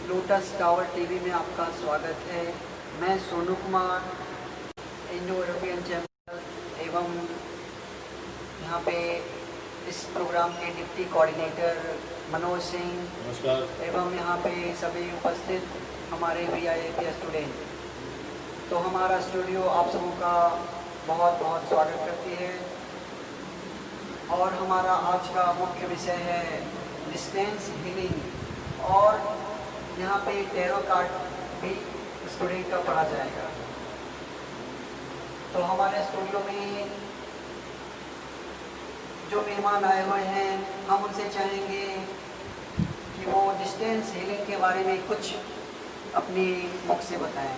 Lotus tower TV में आपका स्वागत है। मैं Sonu Kumar, Indo European chamber एवं यहाँ पे इस प्रोग्राम के डिप्टी कोऑर्डिनेटर मनोज सिंह, नमस्कार। एवं यहाँ पे सभी उपस्थित हमारे VIP स्टूडेंट। तो हमारा स्टूडियो आप सबों का बहुत बहुत स्वागत करती है और हमारा आज का मुख्य विषय है डिस्टेंस हीलिंग और यहाँ पे टैरो कार्ड भी स्टूडेंट का पढ़ा जाएगा। तो हमारे स्टूडियो में जो मेहमान आए हुए हैं, हम उनसे चाहेंगे कि वो डिस्टेंस हीलिंग के बारे में कुछ अपनी मुख से बताएं।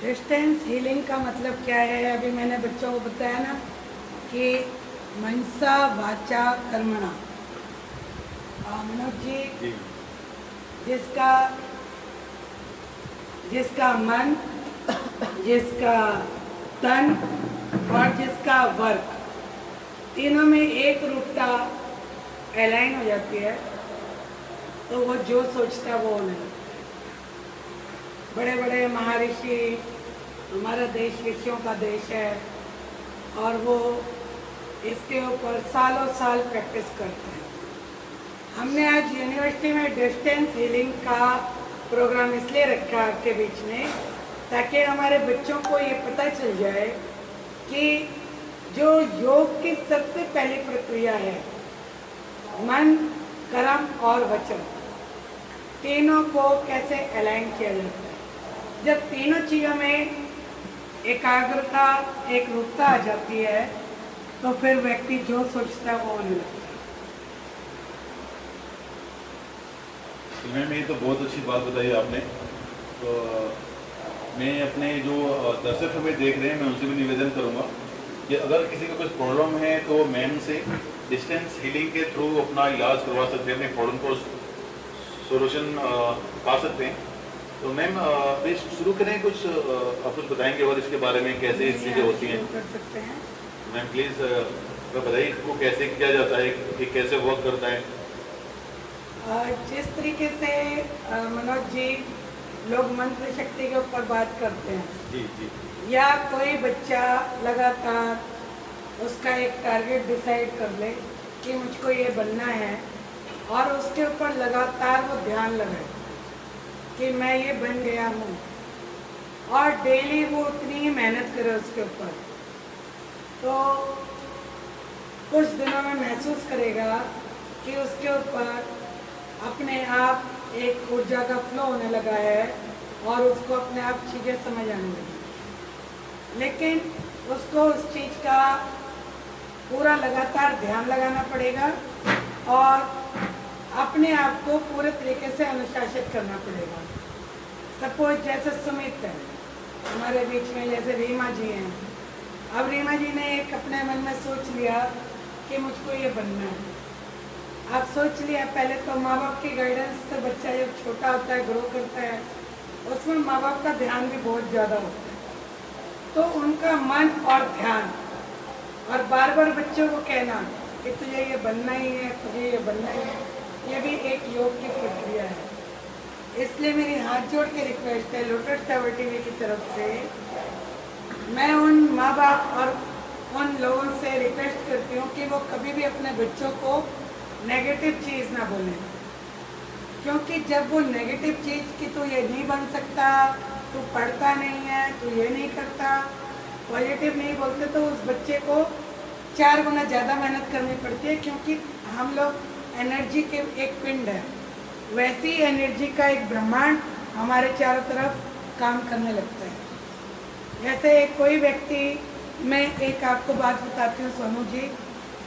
डिस्टेंस हीलिंग का मतलब क्या है? अभी मैंने बच्चों को बताया ना कि मनसा वाचा कर्मणा। मनोज जी, जिसका मन, जिसका तन और जिसका वर्क, तीनों में एक रूपता अलाइन हो जाती है तो वो जो सोचता है वो होने लगता है। बड़े बड़े महर्षि, हमारा देश ऋषियों का देश है और वो इसके ऊपर सालों साल प्रैक्टिस करते हैं। हमने आज यूनिवर्सिटी में डिस्टेंस हीलिंग का प्रोग्राम इसलिए रखा आपके बीच में ताकि हमारे बच्चों को ये पता चल जाए कि जो योग की सबसे पहली प्रक्रिया है, मन, कर्म और वचन, तीनों को कैसे अलाइन किया जाता है। जब तीनों चीज़ों में एकाग्रता, एक रूपता आ जाती है तो फिर व्यक्ति जो सोचता है वो होने लगता है। मैम, ये तो बहुत अच्छी बात बताई आपने। तो मैं अपने जो दर्शक हमें देख रहे हैं, मैं उनसे भी निवेदन करूंगा कि अगर किसी को कुछ प्रॉब्लम है तो मैम से डिस्टेंस हीलिंग के थ्रू अपना इलाज करवा सकते हैं, अपने प्रॉब्लम को सोल्यूशन पा सकते हैं। तो मैम, शुरू करें, कुछ आप कुछ बताएंगे और इसके बारे में कैसे ये चीज़ें होती हैं? कर सकते हैं। मैम प्लीज़ बताइए इसको कैसे किया जाता है, ये कैसे वर्क करता है? जिस तरीके से मनोज जी लोग मंत्र शक्ति के ऊपर बात करते हैं, जी जी, या कोई बच्चा लगातार उसका एक टारगेट डिसाइड कर ले कि मुझको ये बनना है और उसके ऊपर लगातार वो ध्यान लगाए कि मैं ये बन गया हूँ और डेली वो उतनी ही मेहनत करे उसके ऊपर, तो कुछ दिनों में महसूस करेगा कि उसके ऊपर अपने आप एक ऊर्जा का फ्लो होने लगा है और उसको अपने आप चीज़ें समझ आने लगी। लेकिन उसको उस चीज़ का पूरा लगातार ध्यान लगाना पड़ेगा और अपने आप को पूरे तरीके से अनुशासित करना पड़ेगा। सपोज जैसे सुमित है हमारे बीच में, जैसे रीमा जी हैं। अब रीमा जी ने एक अपने मन में सोच लिया कि मुझको ये बनना है। आप सोच लिया, पहले तो माँ बाप की गाइडेंस से बच्चा जब छोटा होता है, ग्रो करता है, उसमें माँ बाप का ध्यान भी बहुत ज़्यादा होता है। तो उनका मन और ध्यान और बार बार बच्चों को कहना कि तुझे ये बनना ही है, तुझे ये बनना ही है, ये भी एक योग की प्रक्रिया है। इसलिए मेरी हाथ जोड़ के रिक्वेस्ट है लोटस टावर टीवी की तरफ से, मैं उन माँ बाप और उन लोगों से रिक्वेस्ट करती हूँ कि वो कभी भी अपने बच्चों को नेगेटिव चीज़ ना बोलें, क्योंकि जब वो नेगेटिव चीज़ की तो ये नहीं बन सकता, तू पढ़ता नहीं है, तू ये नहीं करता, पॉजिटिव नहीं बोलते, तो उस बच्चे को 4 गुना ज़्यादा मेहनत करनी पड़ती है। क्योंकि हम लोग एनर्जी के एक पिंड है, वैसी एनर्जी का एक ब्रह्मांड हमारे चारों तरफ काम करने लगता है। जैसे कोई व्यक्ति, मैं एक आपको बात बताती हूँ सोनू जी,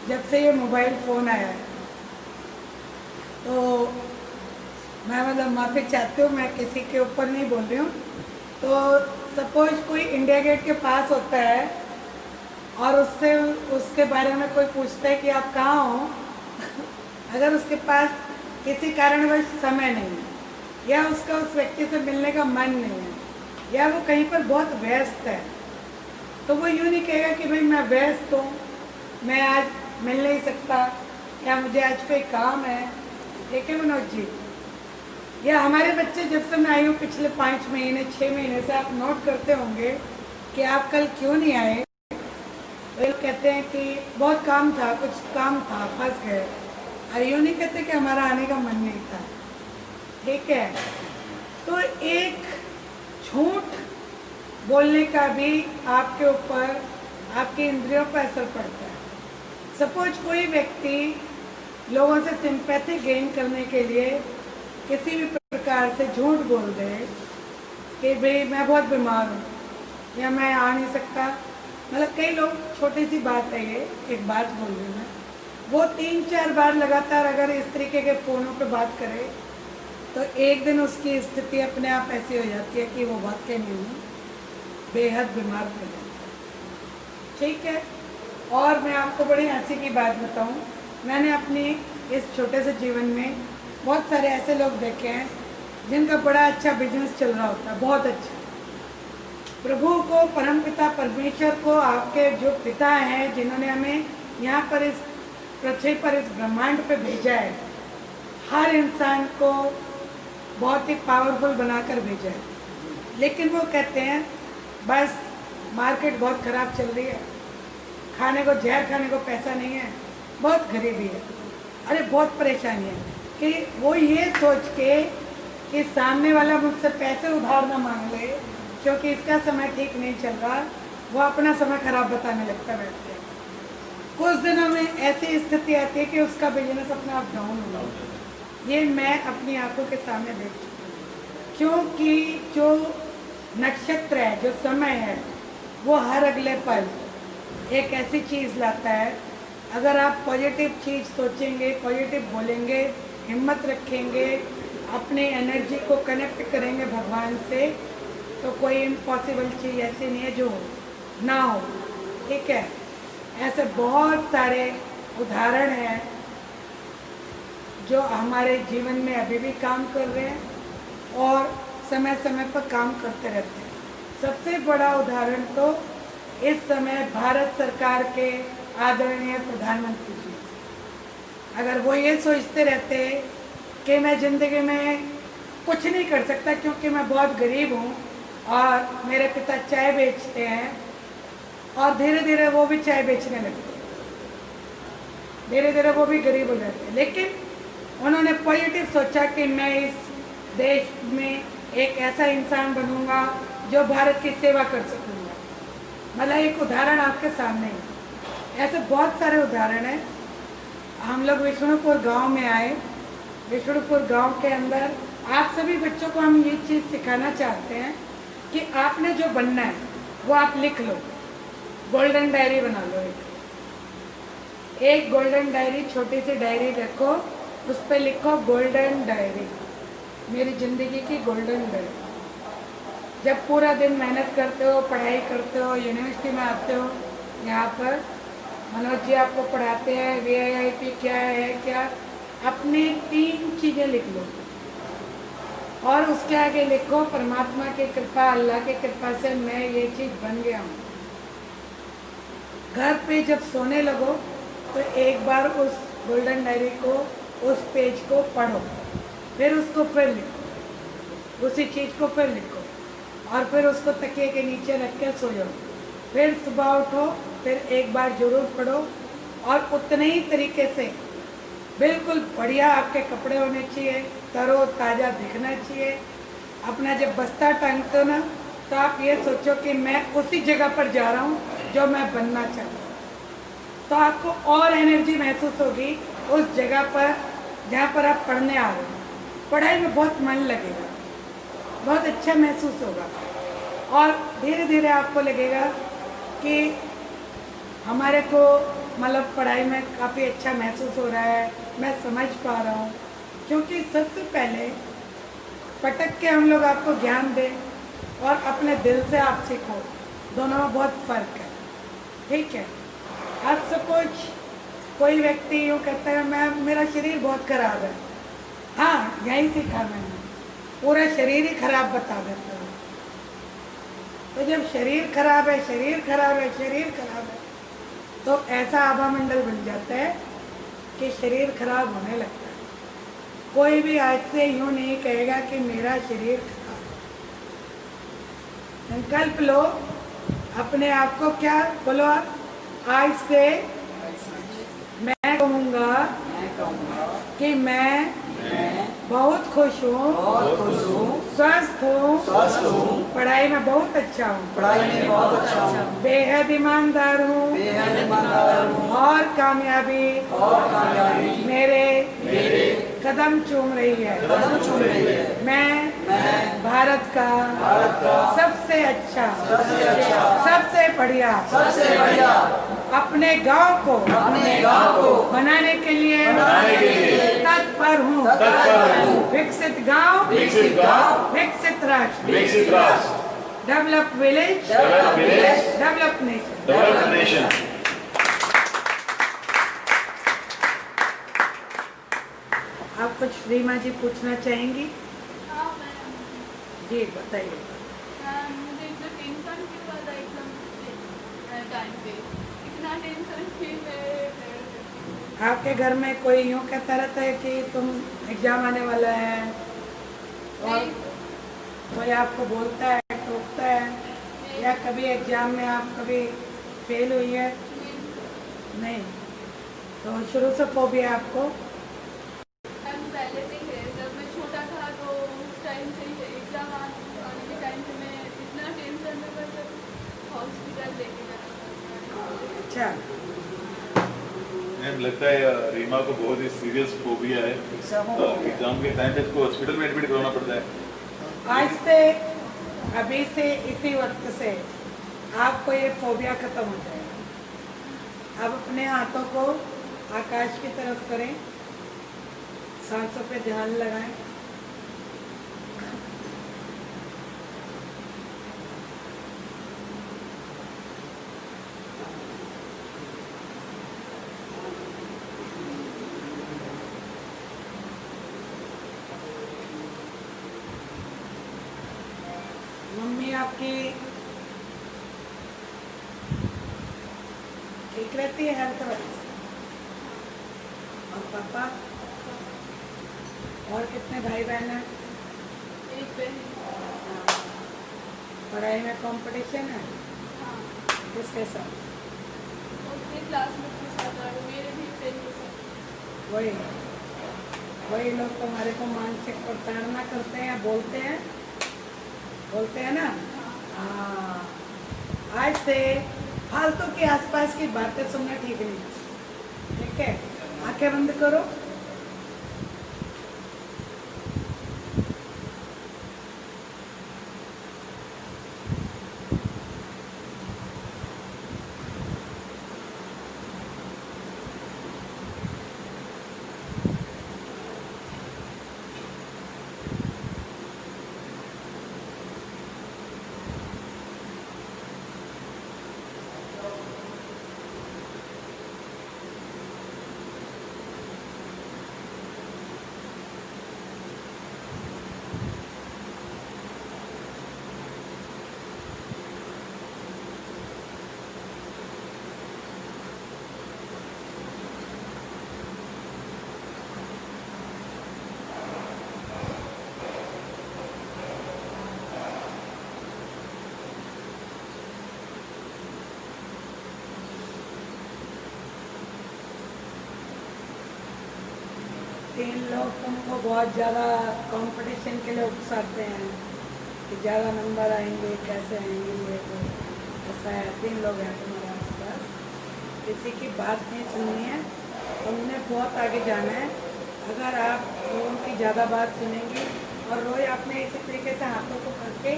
जब से ये मोबाइल फ़ोन आया है तो मैं मतलब माफ़ी चाहती हूँ, मैं किसी के ऊपर नहीं बोल रही हूँ। तो सपोज कोई इंडिया गेट के पास होता है और उससे उसके बारे में कोई पूछता है कि आप कहाँ हो अगर उसके पास किसी कारणवश समय नहीं है या उसका उस व्यक्ति से मिलने का मन नहीं है या वो कहीं पर बहुत व्यस्त है, तो वो यूँ नहीं कहेगा कि भाई मैं व्यस्त हूँ, मैं आज मिल नहीं सकता, या मुझे आज कोई काम है। ठीक है मनोज जी, या हमारे बच्चे जब से मैं आई हूँ पिछले 5 महीने 6 महीने से, आप नोट करते होंगे कि आप कल क्यों नहीं आए। वे कहते हैं कि बहुत काम था, कुछ काम था, फंस गए। और यूँ नहीं कहते कि हमारा आने का मन नहीं था। ठीक है, तो एक झूठ बोलने का भी आपके ऊपर, आपकी इंद्रियों पर असर पड़ता है। सपोज कोई व्यक्ति लोगों से सिंपैथी गेन करने के लिए किसी भी प्रकार से झूठ बोल दे कि भाई मैं बहुत बीमार हूँ या मैं आ नहीं सकता, मतलब कई लोग, छोटी सी बात है ये, एक बात बोल रही मैं, वो 3-4 बार लगातार अगर इस तरीके के फ़ोनों पे बात करे तो एक दिन उसकी स्थिति अपने आप ऐसी हो जाती है कि वो वाकई में बेहद बीमार पड़ जाता है। ठीक है, और मैं आपको बड़ी हंसी की बात बताऊं, मैंने अपनी इस छोटे से जीवन में बहुत सारे ऐसे लोग देखे हैं जिनका बड़ा अच्छा बिजनेस चल रहा होता है, बहुत अच्छा। प्रभु को, परमपिता परमेश्वर को, आपके जो पिता हैं जिन्होंने हमें यहाँ पर इस पृथ्वी पर, इस ब्रह्मांड पे भेजा है, हर इंसान को बहुत ही पावरफुल बनाकर भेजा है। लेकिन वो कहते हैं बस मार्केट बहुत ख़राब चल रही है, खाने को, जहर खाने को पैसा नहीं है, बहुत गरीबी है, अरे बहुत परेशानी है, कि वो ये सोच के कि सामने वाला मुझसे पैसे उधार ना मांग ले क्योंकि इसका समय ठीक नहीं चल रहा, वो अपना समय खराब बताने लगता है बैठ के। कुछ दिनों में ऐसी स्थिति आती है कि उसका बिजनेस अपने आप डाउन हो जाता। ये मैं अपनी आंखों के सामने देख चुकी हूँ, क्योंकि जो नक्षत्र है, जो समय है, वो हर अगले पल एक ऐसी चीज़ लाता है। अगर आप पॉजिटिव चीज़ सोचेंगे, पॉजिटिव बोलेंगे, हिम्मत रखेंगे, अपनी एनर्जी को कनेक्ट करेंगे भगवान से, तो कोई इम्पॉसिबल चीज़ ऐसी नहीं है जो ना हो। ठीक है, ऐसे बहुत सारे उदाहरण हैं जो हमारे जीवन में अभी भी काम कर रहे हैं और समय समय पर काम करते रहते हैं। सबसे बड़ा उदाहरण तो इस समय भारत सरकार के आदरणीय प्रधानमंत्री जी, अगर वो ये सोचते रहते कि मैं ज़िंदगी में कुछ नहीं कर सकता क्योंकि मैं बहुत गरीब हूँ और मेरे पिता चाय बेचते हैं, और धीरे धीरे वो भी चाय बेचने लगते हैं, धीरे धीरे वो भी गरीब हो जाते हैं। लेकिन उन्होंने पॉजिटिव सोचा कि मैं इस देश में एक ऐसा इंसान बनूंगा जो भारत की सेवा कर सकूंगा। मतलब एक उदाहरण आपके सामने है, ऐसे बहुत सारे उदाहरण हैं। हम लोग विष्णुपुर गांव में आए। विष्णुपुर गांव के अंदर आप सभी बच्चों को हम ये चीज़ सिखाना चाहते हैं कि आपने जो बनना है वो आप लिख लो, गोल्डन डायरी बना लो। एक गोल्डन डायरी, छोटी सी डायरी रखो, उस पर लिखो गोल्डन डायरी, मेरी ज़िंदगी की गोल्डन डायरी। जब पूरा दिन मेहनत करते हो, पढ़ाई करते हो, यूनिवर्सिटी में आते हो, यहाँ पर मनोज जी आपको पढ़ाते हैं, VIP क्या है क्या, अपने 3 चीज़ें लिख लो और उसके आगे लिखो परमात्मा की कृपा, अल्लाह की कृपा से मैं ये चीज़ बन गया हूँ। घर पे जब सोने लगो तो एक बार उस गोल्डन डायरी को, उस पेज को पढ़ो, फिर उसको फिर लिखो, उसी चीज़ को फिर लिखो और फिर उसको तकिए के नीचे रख के सो जाओ। फिर सुबह उठो, फिर एक बार जरूर पढ़ो और उतने ही तरीके से बिल्कुल बढ़िया आपके कपड़े होने चाहिए, तरो ताज़ा दिखना चाहिए। अपना जब बस्ता टांगते हो ना, तो आप ये सोचो कि मैं उसी जगह पर जा रहा हूँ जो मैं बनना चाहता हूँ, तो आपको और एनर्जी महसूस होगी उस जगह पर जहाँ पर आप पढ़ने आ रहे हो। पढ़ाई में बहुत मन लगेगा, बहुत अच्छा महसूस होगा और धीरे धीरे आपको लगेगा कि हमारे को मतलब पढ़ाई में काफ़ी अच्छा महसूस हो रहा है, मैं समझ पा रहा हूँ। क्योंकि सबसे पहले पटक के हम लोग आपको ज्ञान दें और अपने दिल से आप सीखो, दोनों में बहुत फ़र्क है। ठीक है, आप सपोज कोई व्यक्ति यूँ कहता है मेरा शरीर बहुत ख़राब है, हाँ यही सीखा मैंने, पूरा शरीर ही खराब बता देता हूँ। तो जब शरीर खराब है, शरीर खराब है, शरीर खराब है, तो ऐसा आभा मंडल बन जाता है कि शरीर खराब होने लगता है। कोई भी आज से यूं नहीं कहेगा कि मेरा शरीर खराब है। संकल्प लो अपने आप को, क्या बोलो आप, आज से मैं कहूँगा कि मैं बहुत खुश हूँ, स्वस्थ हूँ, पढ़ाई में बहुत अच्छा हूँ, बेहद ईमानदार हूँ, और कामयाबी मेरे कदम चूम रही है। मैं भारत का सबसे अच्छा, सबसे बढ़िया अपने गांव को बनाने के लिए तत्पर हूँ। विकसित गांव, विकसित राष्ट्र, डेवलप विलेज, डेवलप नेशन। आप कुछ रीमा जी पूछना चाहेंगी? हाँ मैम, जी बताइए। मुझे जो टेंशन क्यों हुआ था एग्जाम टाइम पे, इतना टेंशन थी मैं। आपके घर में कोई यूँ कहता रहता है कि तुम एग्जाम आने वाला है, और कोई आपको बोलता है, टोकता है, या कभी एग्जाम में आप कभी फेल हुई है? नहीं। तो शुरू से फोबिया आपको? पहले से ही है, जब मैं छोटा था तो उस टाइम से ही एग्जाम आने के टाइम पे मैं इतना टेंशन में बस हॉस्पिटल लेके जाना। अच्छा, मैम लगता है रीमा को बहुत ही सीरियस फोबिया है। एग्जाम के टाइम पे इसको हॉस्पिटल में एडमिट करवाना पड़ता है। आज से, अभी से, इसी वक्त से आपको ये फोबिया खत्म हो जाएगा। अब अपने हाथों को आकाश की तरफ करें, सांसों पे ध्यान लगाएं। मम्मी आपकी ठीक रहती है हेल्थ वाइज? और पापा? और कितने भाई बहन हैं? एक बहन। पढ़ाई में कंपटीशन है हाँ, किसके साथ? उसके क्लासमेट के साथ और मेरे भी फ्रेंड के साथ। वही लोग तुम्हारे को मानसिक प्रताड़ना करते हैं, बोलते हैं ना। हाँ, आज से फालतू के आसपास की बातें सुनना ठीक नहीं। ठीक है, आंखें बंद करो। तीन लोग तुमको बहुत ज़्यादा कंपटीशन के लिए उकसाते हैं कि ज़्यादा नंबर आएंगे, कैसे आएंगे, ये वो ऐसा है। तीन लोग हैं तुम्हारे आसपास, किसी की बात नहीं सुननी है, तुमने बहुत आगे जाना है। अगर आप लोगों की ज़्यादा बात सुनेंगे और रोज़ आपने इसी तरीके से हाथों को करके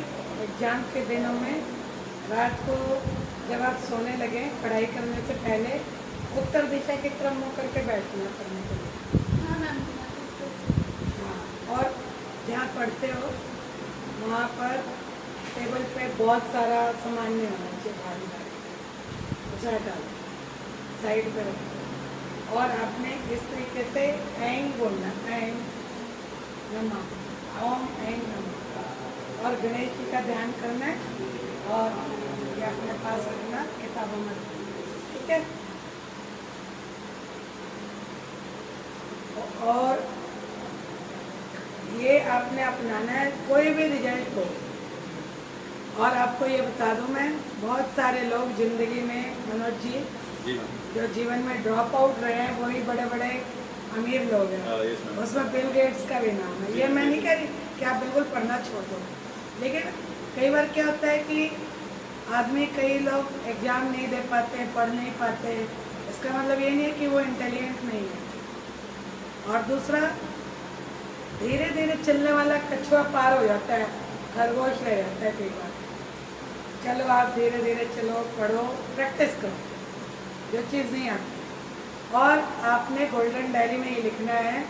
एग्जाम के दिनों में रात को जब आप सोने लगे पढ़ाई करने से पहले उत्तर दिशा की तरफ मुँह करके बैठना पढ़ने के लिए। हाँ मैम। हाँ, और जहाँ पढ़ते हो वहाँ पर टेबल पे बहुत सारा सामान नहीं होना चाहिए, भारी भारी उसे हटा दो, साइड पे रखो। और आपने इस तरीके से ऐंग बोलना, ऐंग नमः, ओम ऐंग नमः। और गणेश जी का ध्यान करना है और ये अपने पास रखना, किताबों में, ठीक है। और ये आपने अपनाना है कोई भी रिजल्ट को। और आपको ये बता दूं मैं, बहुत सारे लोग ज़िंदगी में मनोज जी जी मैम। जो जीवन में ड्रॉप आउट रहे हैं वही बड़े बड़े अमीर लोग हैं। Yes ma'am. उसमें बिल गेट्स का भी नाम है। ये मैं नहीं कह रही कि आप बिल्कुल पढ़ना छोड़ दो, लेकिन कई बार क्या होता है कि आदमी, कई लोग एग्ज़ाम नहीं दे पाते, पढ़ नहीं पाते, इसका मतलब ये नहीं है कि वो इंटेलिजेंट नहीं है। और दूसरा, धीरे धीरे चलने वाला कछुआ पार हो जाता है, खरगोश रह जाता है कई बार। चलो आप धीरे धीरे चलो, पढ़ो, प्रैक्टिस करो जो चीज़ नहीं आती। और आपने गोल्डन डायरी में ये लिखना है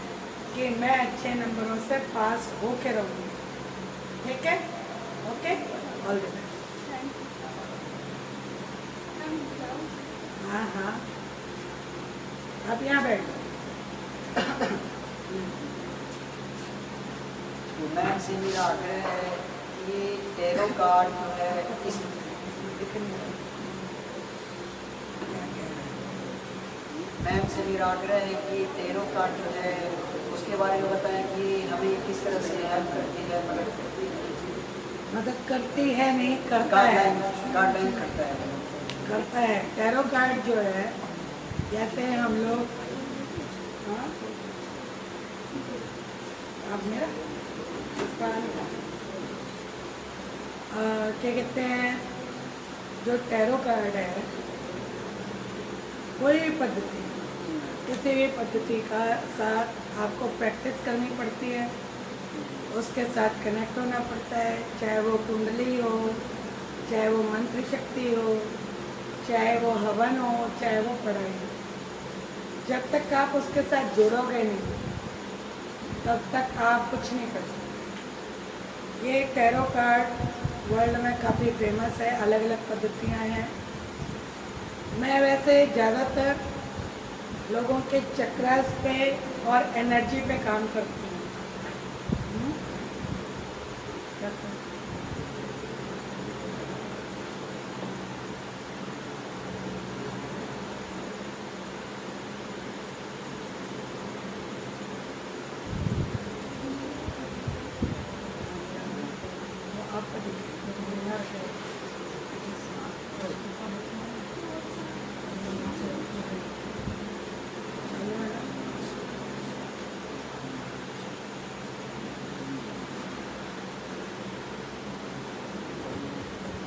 कि मैं अच्छे नंबरों से पास होके रहूँगी। ठीक है? Okay, all the best. Thank you ma'am. हाँ हाँ, आप यहाँ बैठो। मैम से मेरा आग्रह है कि टैरो कार्ड जो है इस मैम से मेरा आग्रह है कि टैरो कार्ड जो है उसके बारे में बताएं कि हमें किस तरह से हेल्प करती है, मदद करती है। मदद करती है नहीं, करता है। गाइडलाइन करता है। करता है। टैरो कार्ड जो है, जैसे हम लोग, हाँ, आप मेरा क्या कहते हैं, जो टैरो कार्ड है, कोई भी पद्धति, किसी भी पद्धति का साथ आपको प्रैक्टिस करनी पड़ती है, उसके साथ कनेक्ट होना पड़ता है, चाहे वो कुंडली हो, चाहे वो मंत्र शक्ति हो, चाहे वो हवन हो, चाहे वो पढ़ाई हो। जब तक आप उसके साथ जुड़ोगे नहीं, तब तक आप कुछ नहीं कर सकते। ये टैरो कार्ड वर्ल्ड में काफ़ी फेमस है, अलग अलग पद्धतियाँ हैं। मैं वैसे ज़्यादातर लोगों के चक्रास पे और एनर्जी पे काम करती हूँ। कैसे? वो आपका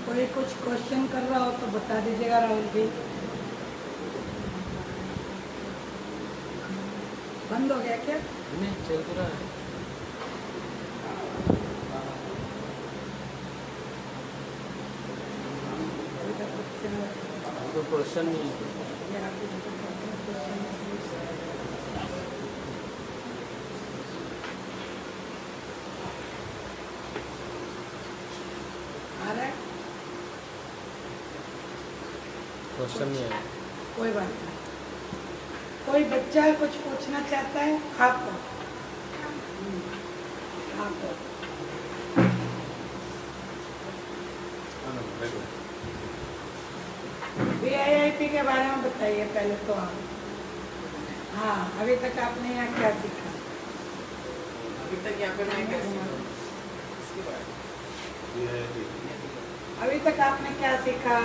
कोई कुछ क्वेश्चन कर रहा हो तो बता दीजिएगा राहुल जी। बंद हो गया क्या? नहीं, चल तो रहा है। अभी तक क्वेश्चन तो क्वेश्चन नहीं है। ये आपके क्वेश्चन आ रहा है? क्वेश्चन नहीं है। कोई बात नहीं। कोई बच्चा कुछ पूछना चाहता है आपको? आपको VIIP के बारे में बताइए पहले तो आप। हाँ, अभी तक आपने यहाँ क्या सीखा? अभी तक यहाँ पे मैं क्या सीखा? इसके बारे में। अभी तक आपने क्या सीखा?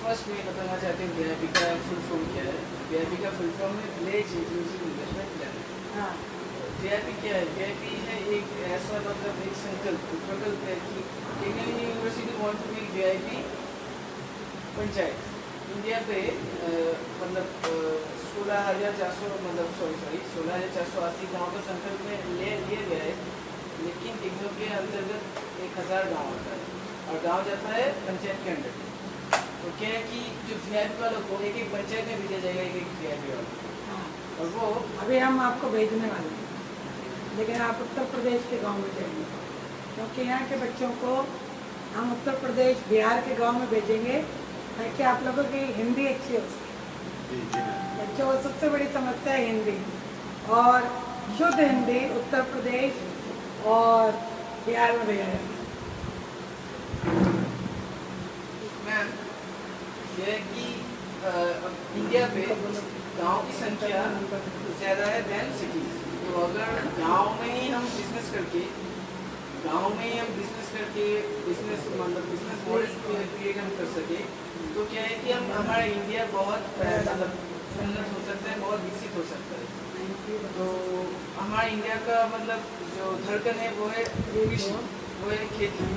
फर्स्ट मैं बताना चाहती हूँ VIP का फुल फॉर्म क्या है। VIP का फुल फॉर्म है विलेज इंक्लूसिव इन्वेस्टमेंट प्लान। हाँ, VIP क्या है? VIP है एक ऐसा मतलब एक प्रकल्प है कि technical university want to make VIP panchayat India पे मतलब 16,400 मतलब सॉरी 16,480 गाँव का संकल्प में ले लिया गया है, लेकिन टेक्नो के अंतर्गत 1,000 गाँव आता है और गाँव जाता है पंचायत के अंदर। तो क्या है कि जो VIP वालों को एक एक पंचायत में भेजा जाएगा, एक एक VIP वालों को, हाँ। और वो अभी हम आपको भेजने वाले हैं, लेकिन आप उत्तर प्रदेश के गांव में जाएंगे, क्योंकि यहाँ के बच्चों को हम उत्तर प्रदेश बिहार के गांव में भेजेंगे ताकि आप लोगों की हिंदी अच्छी हो सके। बच्चों को सबसे बड़ी समस्या है हिंदी, और शुद्ध हिंदी उत्तर प्रदेश और बिहार में भेजा जाएगा। मैम ये है कि इंडिया पे गांव की संख्या ज़्यादा है दैन सिटीज़। तो अगर गांव में ही हम बिजनेस करके बिजनेस मॉडल क्रिएट हम कर सके, तो क्या है कि हम हमारा इंडिया बहुत मतलब उन्नत हो सकता है, बहुत विकसित हो सकता है। तो हमारा इंडिया का मतलब जो धड़कन है वो है कृषि, वो है खेती।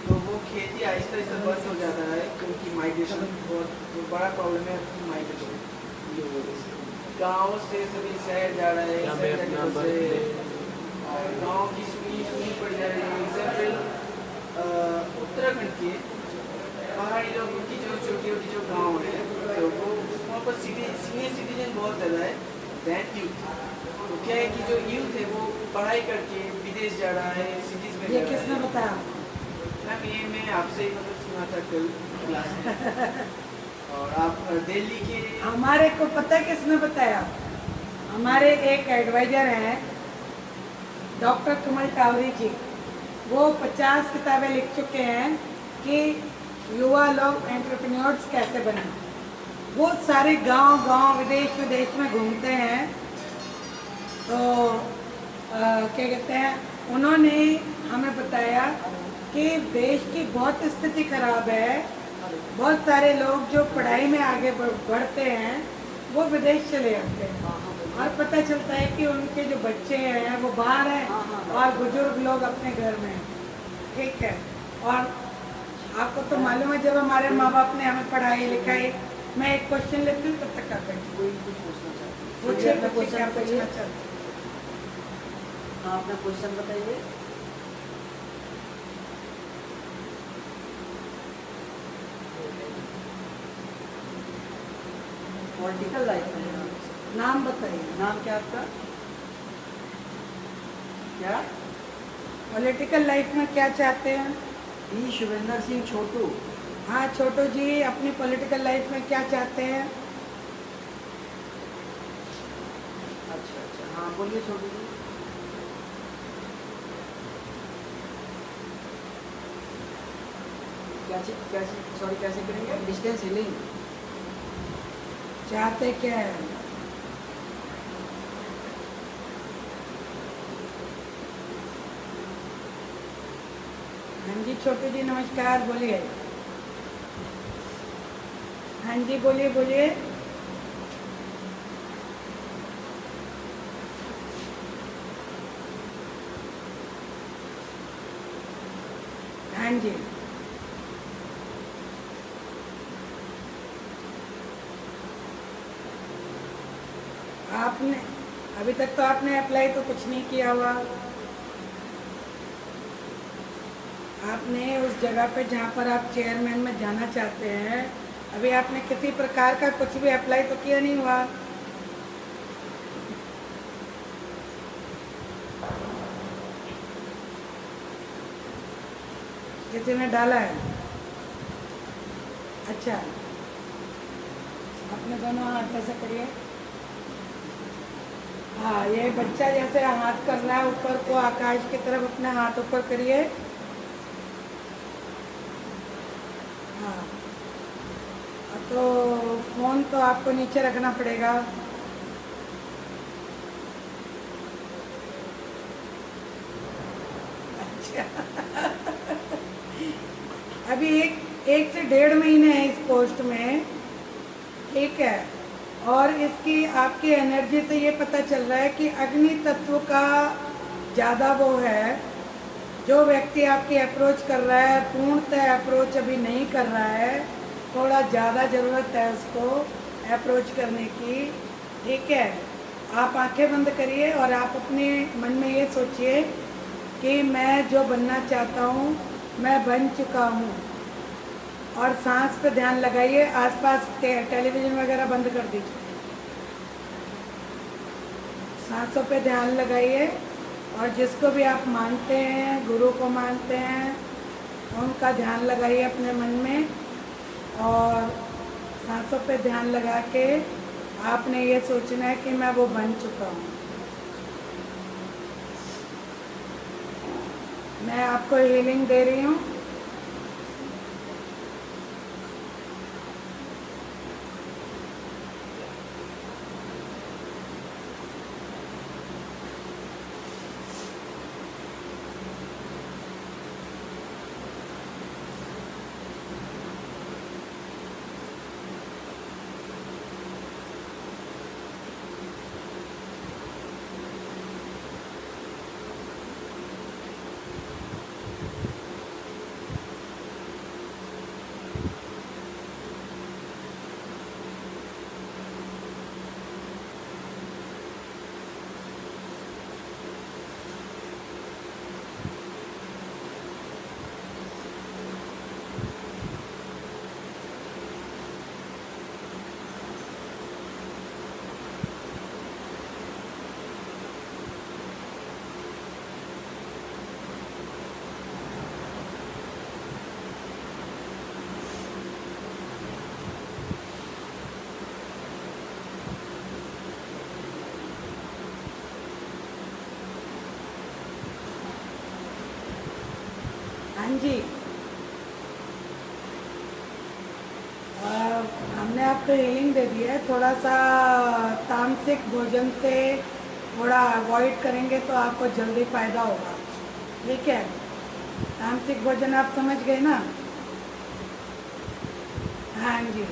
तो वो खेती आहिस्ता आहिस्ता बंद हो जाता है क्योंकि माइग्रेशन बहुत बड़ा प्रॉब्लम है। माइग्रेशन गाँव से सभी शहर जा रहे हैं, शहर जाके बस रहे हैं और गाँव की सुनी पड़ जा रही है। एग्जाम्पल उत्तराखंड के पहाड़ी लोगों की जो छोटी छोटी जो गाँव है, तो वो वहाँ पर सीनियर सिटीजन बहुत ज़्यादा है दैन यूथ। तो क्या है कि जो यूथ है वो पढ़ाई करके विदेश जा रहा है, सिटीज़ में ये जा रहा किसने है। बताया? मैम ये मैं आपसे ही मतलब सुना था कल क्लास में। और आप दिल्ली के हमारे को पता है किसने बताया? हमारे एक एडवाइजर हैं डॉक्टर कमल टावरी जी, वो 50 किताबें लिख चुके हैं कि युवा लोग एंटरप्रेन्योर्स कैसे बने। वो सारे गांव विदेश में घूमते हैं। तो क्या कहते हैं, उन्होंने हमें बताया कि देश की बहुत स्थिति खराब है। बहुत सारे लोग जो पढ़ाई में आगे बढ़ते हैं वो विदेश चले जाते हैं और पता चलता है कि उनके जो बच्चे हैं वो बाहर हैं और बुजुर्ग लोग अपने घर में हैं। ठीक है। और आपको तो मालूम है, जब हमारे माँ बाप ने हमें पढ़ाई लिखाई, मैं एक क्वेश्चन लेती हूँ तब तक कर देंगे। कोई कुछ पूछना चाहते हैं? पूछिए, अपना पूछिए, क्या क्वेश्चन पूछना बताइए। चाहते हैं? हाँ, अपना क्वेश्चन बताइए। पॉलिटिकल लाइफ में नाम बताइए। नाम क्या आपका? क्या? पॉलिटिकल लाइफ में क्या चाहते हैं? पी शिवेंद्र सिंह छोटू। हाँ छोटू जी, अपनी पॉलिटिकल लाइफ में क्या चाहते हैं? अच्छा, हाँ बोलिए छोटू जी। कैसे करेंगे? Distance healing. चाहते क्या है? हाँ जी छोटू जी नमस्कार, बोलिए। हाँ जी बोलिए बोलिए। हाँ जी आपने अभी तक तो आपने अप्लाई तो कुछ नहीं किया हुआ। आपने उस जगह पे जहाँ पर आप चेयरमैन में जाना चाहते हैं, अभी आपने किसी प्रकार का कुछ भी अप्लाई तो किया नहीं हुआ। किसी ने डाला है? अच्छा, अपने दोनों हाथ ऐसे करिए। हाँ, ये बच्चा जैसे हाथ कर रहा है ऊपर को, आकाश की तरफ अपने हाथ ऊपर करिए। हाँ, तो फोन तो आपको नीचे रखना पड़ेगा। अच्छा अभी एक से 1.5 महीने है इस पोस्ट में, ठीक है। और इसकी आपकी एनर्जी से ये पता चल रहा है कि अग्नि तत्व का ज़्यादा वो है। जो व्यक्ति आपकी अप्रोच कर रहा है, पूर्णतः अप्रोच अभी नहीं कर रहा है, थोड़ा ज़्यादा ज़रूरत है उसको अप्रोच करने की, ठीक है। आप आंखें बंद करिए और आप अपने मन में ये सोचिए कि मैं जो बनना चाहता हूँ मैं बन चुका हूँ। और सांस पे ध्यान लगाइए। आसपास टेलीविज़न वगैरह बंद कर दीजिए। सांसों पे ध्यान लगाइए और जिसको भी आप मानते हैं, गुरु को मानते हैं, उनका ध्यान लगाइए अपने मन में। और सांसों पे ध्यान लगा के आपने ये सोचना है कि मैं वो बन चुका हूँ। मैं आपको हीलिंग दे रही हूँ। जी, हमने आपको हीलिंग दे दी है। थोड़ा सा तामसिक भोजन से थोड़ा अवॉइड करेंगे तो आपको जल्दी फायदा होगा, ठीक है। तामसिक भोजन आप समझ गए ना? हाँ जी।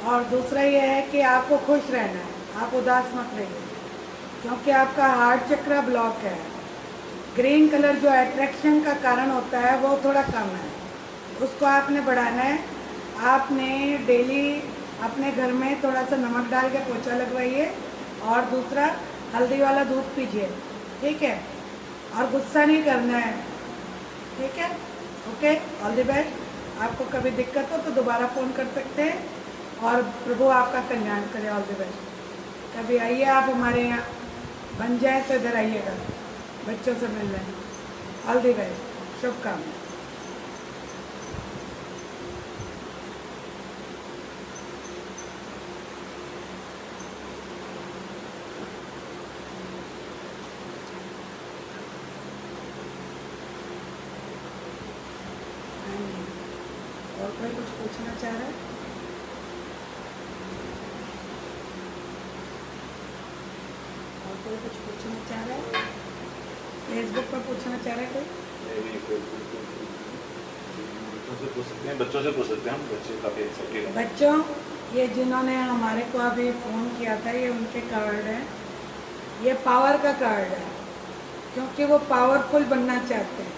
और दूसरा ये है कि आपको खुश रहना है, आप उदास मत रहिए, क्योंकि आपका हार्ट चक्र ब्लॉक है। ग्रीन कलर जो अट्रैक्शन का कारण होता है वो थोड़ा कम है, उसको आपने बढ़ाना है। आपने डेली अपने घर में थोड़ा सा नमक डाल के पोछा लगवाइए, और दूसरा हल्दी वाला दूध पीजिए, ठीक है। और गुस्सा नहीं करना है, ठीक है। Okay, all the best. आपको कभी दिक्कत हो तो दोबारा फ़ोन कर सकते हैं, और प्रभु आपका कल्याण करे। All the best. कभी आइए आप हमारे यहाँ, बन जाए तो इधर आइएगा, बच्चों से मिल रहे हैं। ऑल द बेस्ट, शुभकामनाएं। और कोई कुछ पूछना चाह रहा है? और कोई कुछ पूछना चाह रहा है? फेसबुक पर पूछना चाह रहा है कोई? बच्चों से पूछ सकते हैं, बच्चों से पूछ सकते हैं हम, बच्चे काफ़ी एक्साइटेड हैं। बच्चों, ये जिन्होंने हमारे को अभी फ़ोन किया था, ये उनके कार्ड हैं। ये पावर का कार्ड है, क्योंकि वो पावरफुल बनना चाहते हैं।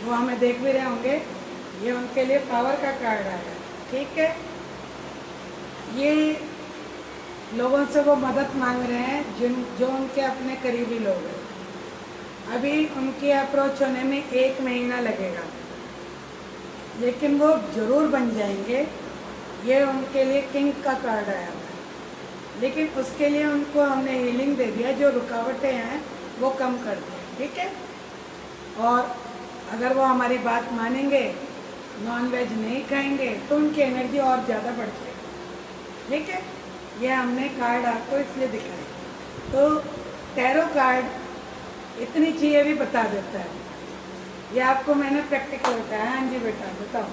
वो हमें देख भी रहे होंगे, ये उनके लिए पावर का कार्ड आया, ठीक है। ये लोगों से वो मदद मांग रहे हैं जो उनके अपने करीबी लोग हैं। अभी उनकी अप्रोच होने में 1 महीना लगेगा, लेकिन वो ज़रूर बन जाएंगे। ये उनके लिए किंग का कार्ड आया हुआ है, लेकिन उसके लिए उनको हमने हीलिंग दे दिया, जो रुकावटें हैं वो कम कर दें, ठीक है। और अगर वो हमारी बात मानेंगे, नॉन वेज नहीं खाएंगे, तो उनकी एनर्जी और ज़्यादा बढ़ जाएगी, ठीक है। ये हमने कार्ड आपको इसलिए दिखाए। तो टैरो कार्ड इतनी चीज़ें भी बता देता है, ये आपको मैंने प्रैक्टिकल बताया। हाँ जी बेटा, बताओ।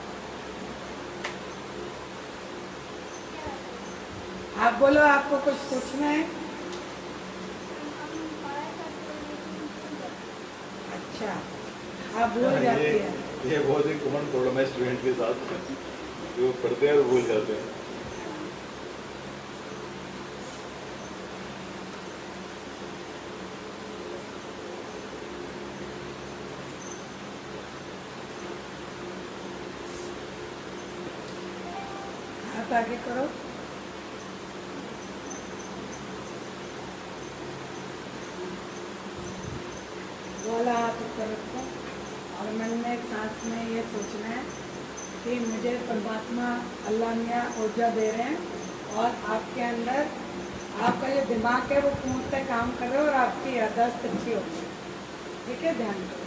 आप बोलो, आपको कुछ पूछना है? अच्छा, आप भूल जाती है। ये बहुत ही कॉमन प्रॉब्लम है स्टूडेंट के साथ, जो पढ़ते हैं और भूल जाते हैं। आप आगे करो। वाला हाथ ऊपर रखो, और मन में सांस में ये सोचना है कि मुझे परमात्मा अल्लाह मियाँ ऊर्जा दे रहे हैं, और आपके अंदर आपका जो दिमाग है वो पूर्णतः काम कर रहा है, और आपकी याददाश्त अच्छी होगी, ठीक है। ध्यान करो।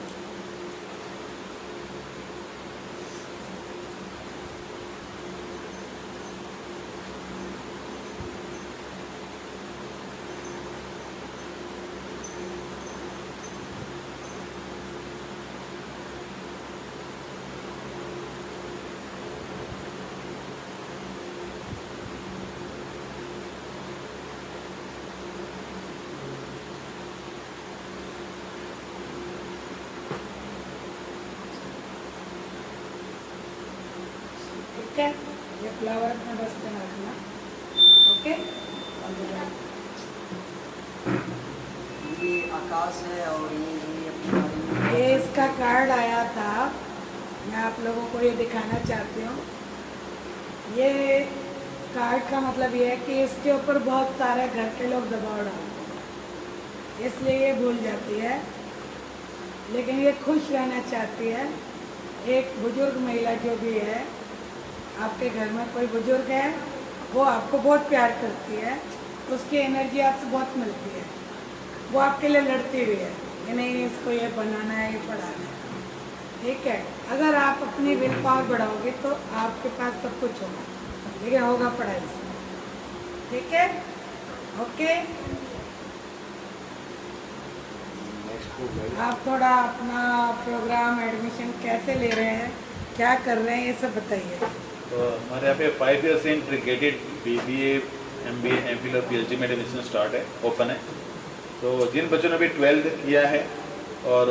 ठीक है, ये फ्लावर अपने बस पे रखना, ओके। ये आकाश है, और ये अपने बारे में ये इसका कार्ड आया था, मैं आप लोगों को ये दिखाना चाहती हूँ। ये कार्ड का मतलब ये है कि इसके ऊपर बहुत सारे घर के लोग दबाव डालते हैं, इसलिए ये भूल जाती है, लेकिन ये खुश रहना चाहती है। एक बुजुर्ग महिला जो भी है, आपके घर में कोई बुजुर्ग है, वो आपको बहुत प्यार करती है, उसकी एनर्जी आपसे बहुत मिलती है, वो आपके लिए लड़ती भी है कि नहीं इसको ये बनाना है, ये पढ़ाना है, ठीक है। अगर आप अपनी विल पावर बढ़ाओगे तो आपके पास सब कुछ होगा, लेकिन होगा पढ़ाई से, ठीक है। ओके, आप थोड़ा अपना प्रोग्राम एडमिशन कैसे ले रहे हैं क्या कर रहे हैं ये सब बताइए। तो हमारे यहाँ पे 5 ईयर से इंटीग्रेटेड BBA MBA MPhil और PhD में एडमिशन स्टार्ट है, ओपन है। तो जिन बच्चों ने अभी 12th किया है और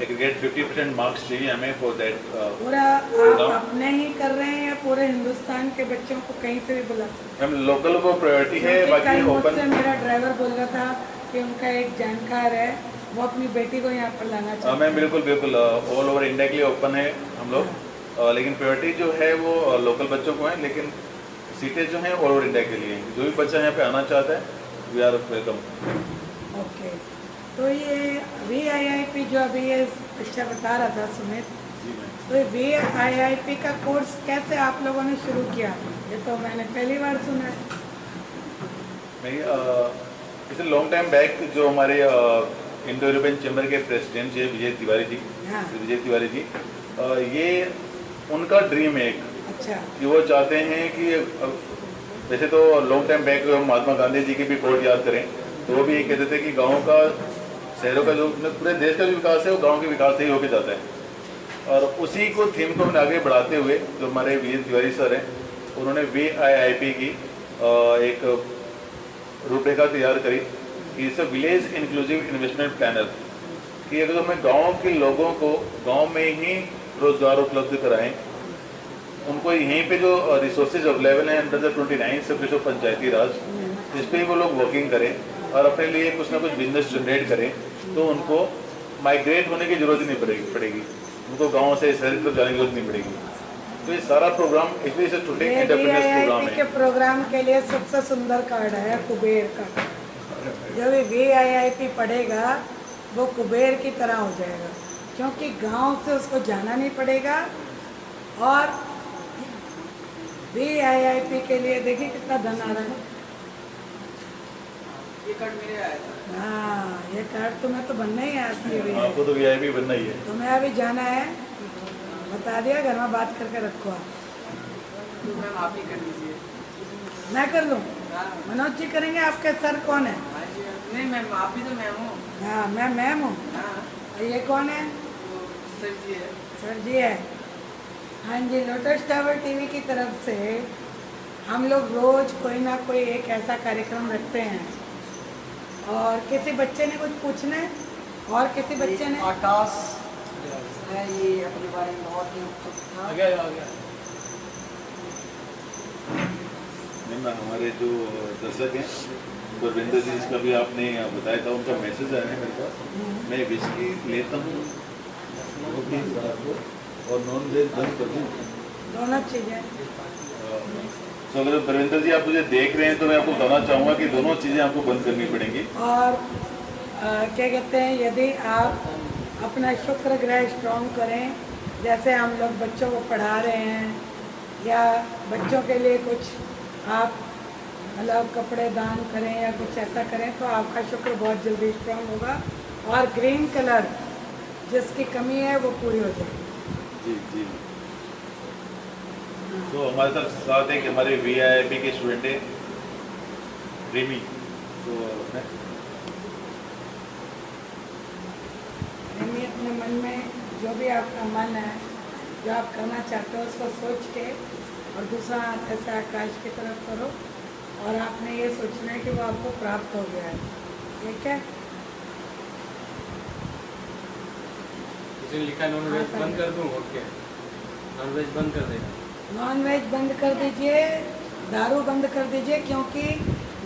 एग्रीगेट 50% मार्क्स चाहिए हमें फॉर दैट। पूरा आप अपने ही कर रहे हैं या पूरे हिंदुस्तान के बच्चों को कहीं से भी बुला सकते हैं? मैम लोकल को प्रायोरिटी है, क्योंकि बाकी कल मुझसे ओपन। मेरा ड्राइवर बोल रहा था कि उनका एक जानकार है, वो अपनी बेटी को यहाँ पर लाना चाहता मैम बिल्कुल बिल्कुल ऑल ओवर इंडिया के लिए ओपन है हम लोग। लेकिन प्रायोरिटी जो है वो लोकल बच्चों को है, लेकिन सीटें जो हैं ऑल ओवर इंडिया के लिए। जो भी बच्चा यहाँ पे आना चाहता है वी आर वेलकम। ओके, तो ये VIIP जो अभी ये पिक्चर बता रहा था सुमित, जी मैम। तो VIIP का कोर्स कैसे आप लोगों ने शुरू किया? ये तो मैंने पहली बार सुना है। नहीं, इसे लॉन्ग टाइम बैक जो हमारे इंडो यूरोपियन चैम्बर के प्रेसिडेंट जी विजय तिवारी जी, हाँ। विजय तिवारी जी, ये उनका ड्रीम है एक अच्छा, कि वो चाहते हैं कि वैसे तो long time back Mahatma Gandhi ji के भी कोट याद करें तो वो भी ये कहते थे कि गाँव का, शहरों का जो पूरे देश का जो विकास है वो गाँव के विकास से ही होके जाता है। और उसी को थीम को हमने आगे बढ़ाते हुए जो हमारे विजय तिवारी सर हैं उन्होंने VIIP की एक रूपरेखा तैयार करी कि it's a village inclusive investment planner, कि अगर हमें गांव के लोगों को गांव में ही रोजगार उपलब्ध कराएं, उनको यहीं पे जो रिसोर्सेज अवेलेबल हैं अंडर द 29 सब ऑफ पंचायती राज, इस पर ही वो लोग वर्किंग करें और अपने लिए कुछ ना कुछ बिजनेस जनरेट करें, तो उनको माइग्रेट होने की जरूरत ही नहीं पड़ेगी, उनको गाँव से शहर की तरफ जाने की जरूरत नहीं पड़ेगी। तो ये सारा प्रोग्राम इसलिए से छोटे ये एंटरप्रेन्योर्स प्रोग्राम VIIP के है। प्रोग्राम के लिए सबसे सुंदर कार्ड है कुबेर का। जब ये VIIP पढ़ेगा वो कुबेर की तरह हो जाएगा, क्योंकि गांव से उसको जाना नहीं पड़ेगा। और VIIP के लिए देखिए कितना धन आ रहा है। ये कार्ड मेरे आया था। हाँ, ये कार्ड तुम्हें तो बनना ही है असली आपको VIP। तो VIP बनना ही है। तुम्हें अभी जाना है, बता दिया, घर में बात करके रखो आप। तो मैम आप ही कर दीजिए। मैं कर लूँ? हाँ मनोज जी करेंगे। आपके सर कौन है? हाँ जी मैम। नहीं मैम आप भी तो मैम हो। हाँ, मैं मैम हूँ। हाँ और ये कौन है? तो सर जी है। सर जी है। हाँ जी, लोटस टावर टीवी की तरफ से हम लोग रोज कोई ना कोई एक ऐसा कार्यक्रम रखते हैं, और किसी बच्चे ने कुछ पूछना है और किसी बच्चे ने आकाश है, ये अपने बारे में बहुत ही उत्सुक था। आ गया। मैम हमारे जो दर्शक हैं गुरविंदर जी, इसका भी आपने बताया था, उनका मैसेज आया है मेरे पास। मैं विस्की लेता हूँ और नॉन वेज बंद कर दूँ। दोनों चीज़ें। तो अगर गुरविंदर जी आप मुझे देख रहे हैं तो मैं आपको बताना चाहूँगा कि दोनों चीज़ें आपको बंद करनी पड़ेंगी। और क्या कहते हैं, यदि आप अपना शुक्र ग्रह स्ट्रॉन्ग करें, जैसे हम लोग बच्चों को पढ़ा रहे हैं या बच्चों के लिए कुछ आप मतलब कपड़े दान करें या कुछ ऐसा करें, तो आपका शुक्र बहुत जल्दी स्ट्रॉन्ग होगा और ग्रीन कलर जिसकी कमी है वो पूरी हो जाएगी। जी। तो हमारे साथ एक हमारे VIIP के स्टूडेंट है रिमी, तो अपने मन में जो भी आपका मन है, जो आप करना चाहते हो उसको सोच के, और दूसरा हाथ ऐसे आकाश की तरफ करो, और आपने ये सोचना है कि वो आपको प्राप्त हो गया है। ठीक है? किसी ने लिखा नॉन वेज बंद कर दूँ? ओके, नॉन वेज बंद कर देगा। नॉन वेज बंद कर दीजिए, दारू बंद कर दीजिए, क्योंकि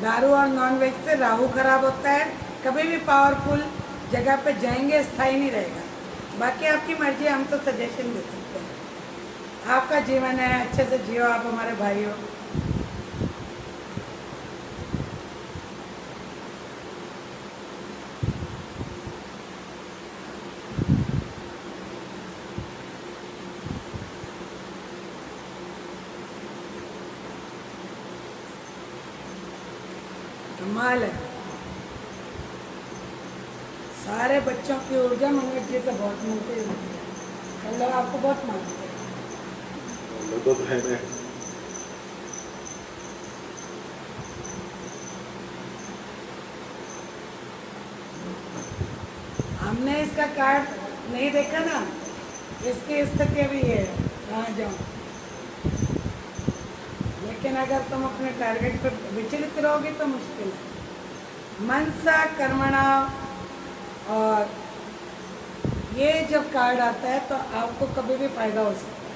दारू और नॉन वेज से राहु खराब होता है। कभी भी पावरफुल जगह पे जाएंगे, स्थायी नहीं रहेगा। बाकी आपकी मर्जी, हम तो सजेशन दे सकते हैं। आपका जीवन है, अच्छे से जियो, आप हमारे भाई हो। कमाल है। सारे बच्चों की ऊर्जा मंगल जी से बहुत मिलती है। मतलब आपको बहुत मानते हैं। तो है मैं हमने इसका कार्ड नहीं देखा ना, इसकी स्थिति अभी ये है। कहाँ जाऊँ। लेकिन अगर तुम अपने टारगेट पर विचलित रहोगे तो मुश्किल है। मनसा कर्मणा, और ये जब कार्ड आता है तो आपको कभी भी फायदा हो सकता है,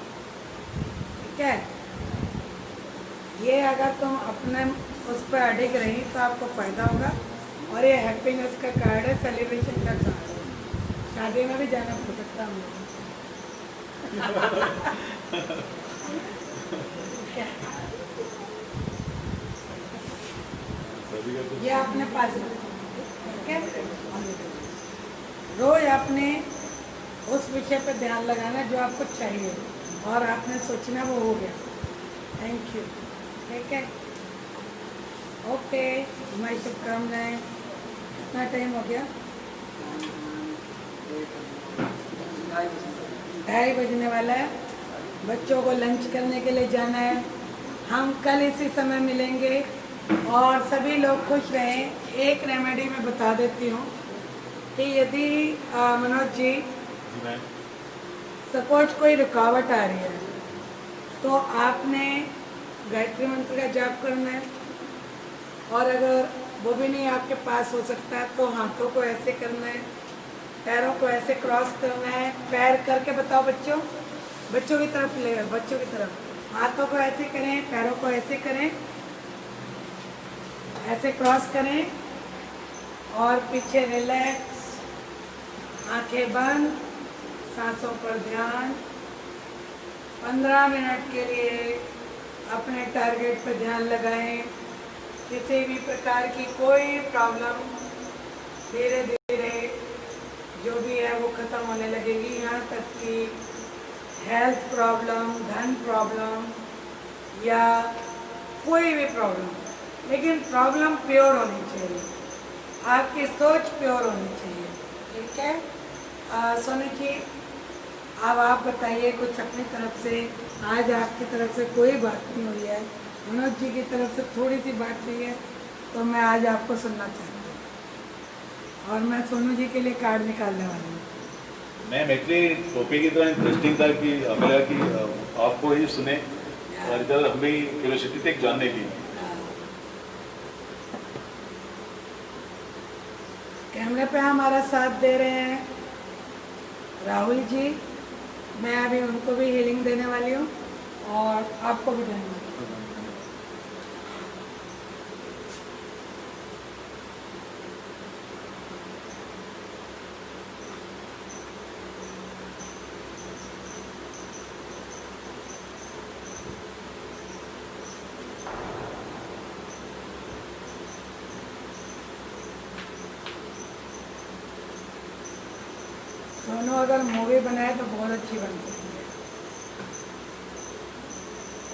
ठीक है। ये अगर तुम अपने उस पर अडिग रही तो आपको फायदा होगा। और ये हैप्पीनेस का कार्ड है, सेलिब्रेशन का कार्ड है। शादी में भी जाना पड़ सकता है ये अपने पास रखो, ठीक है। रोज आपने उस विषय पे ध्यान लगाना जो आपको चाहिए और आपने सोचना वो हो गया। थैंक यू, ठीक है। ओके, हमारी शुभकामनाएं। कितना टाइम हो गया? 2:30 बजने वाला है। बच्चों को लंच करने के लिए जाना है। हम कल इसी समय मिलेंगे और सभी लोग खुश रहें। एक रेमेडी मैं बता देती हूँ कि यदि मनोज जी सपोज कोई रुकावट आ रही है तो आपने गायत्री मंत्र का जाप करना है। और अगर वो भी नहीं आपके पास हो सकता है तो हाथों को ऐसे करना है, पैरों को ऐसे क्रॉस करना है। पैर करके बताओ बच्चों, बच्चों की तरफ ले, बच्चों की तरफ। हाथों को ऐसे करें, पैरों को ऐसे करें, ऐसे क्रॉस करें और पीछे रिलैक्स, आंखें बंद, सांसों पर ध्यान। 15 मिनट के लिए अपने टारगेट पर ध्यान लगाएं। किसी भी प्रकार की कोई प्रॉब्लम धीरे धीरे जो भी है वो ख़त्म होने लगेगी। यहाँ तक कि हेल्थ प्रॉब्लम, धन प्रॉब्लम या कोई भी प्रॉब्लम, लेकिन प्रॉब्लम प्योर होनी चाहिए, आपकी सोच प्योर होनी चाहिए, ठीक है। सोनी जी, अब आप बताइए कुछ अपनी तरफ से। आज आपकी तरफ से कोई बात नहीं हुई है, मनोज जी की तरफ से थोड़ी सी बात हुई है, तो मैं आज आपको सुनना चाहती हूँ। और मैं सोनू जी के लिए कार्ड निकालने वाली हूँ। मैम एक्चुअली टॉपिक की तरह इंटरेस्टिंग था कि हमें लगा कि आपको ही सुने और इधर हम भी क्यूरियोसिटी थी जानने की। कैमरे पे हमारा साथ दे रहे हैं राहुल जी। मैं अभी उनको भी हीलिंग देने वाली हूँ और आपको भी देने वाली हूँ। सोनू अगर मूवी बनाए तो बहुत अच्छी बन सकती है।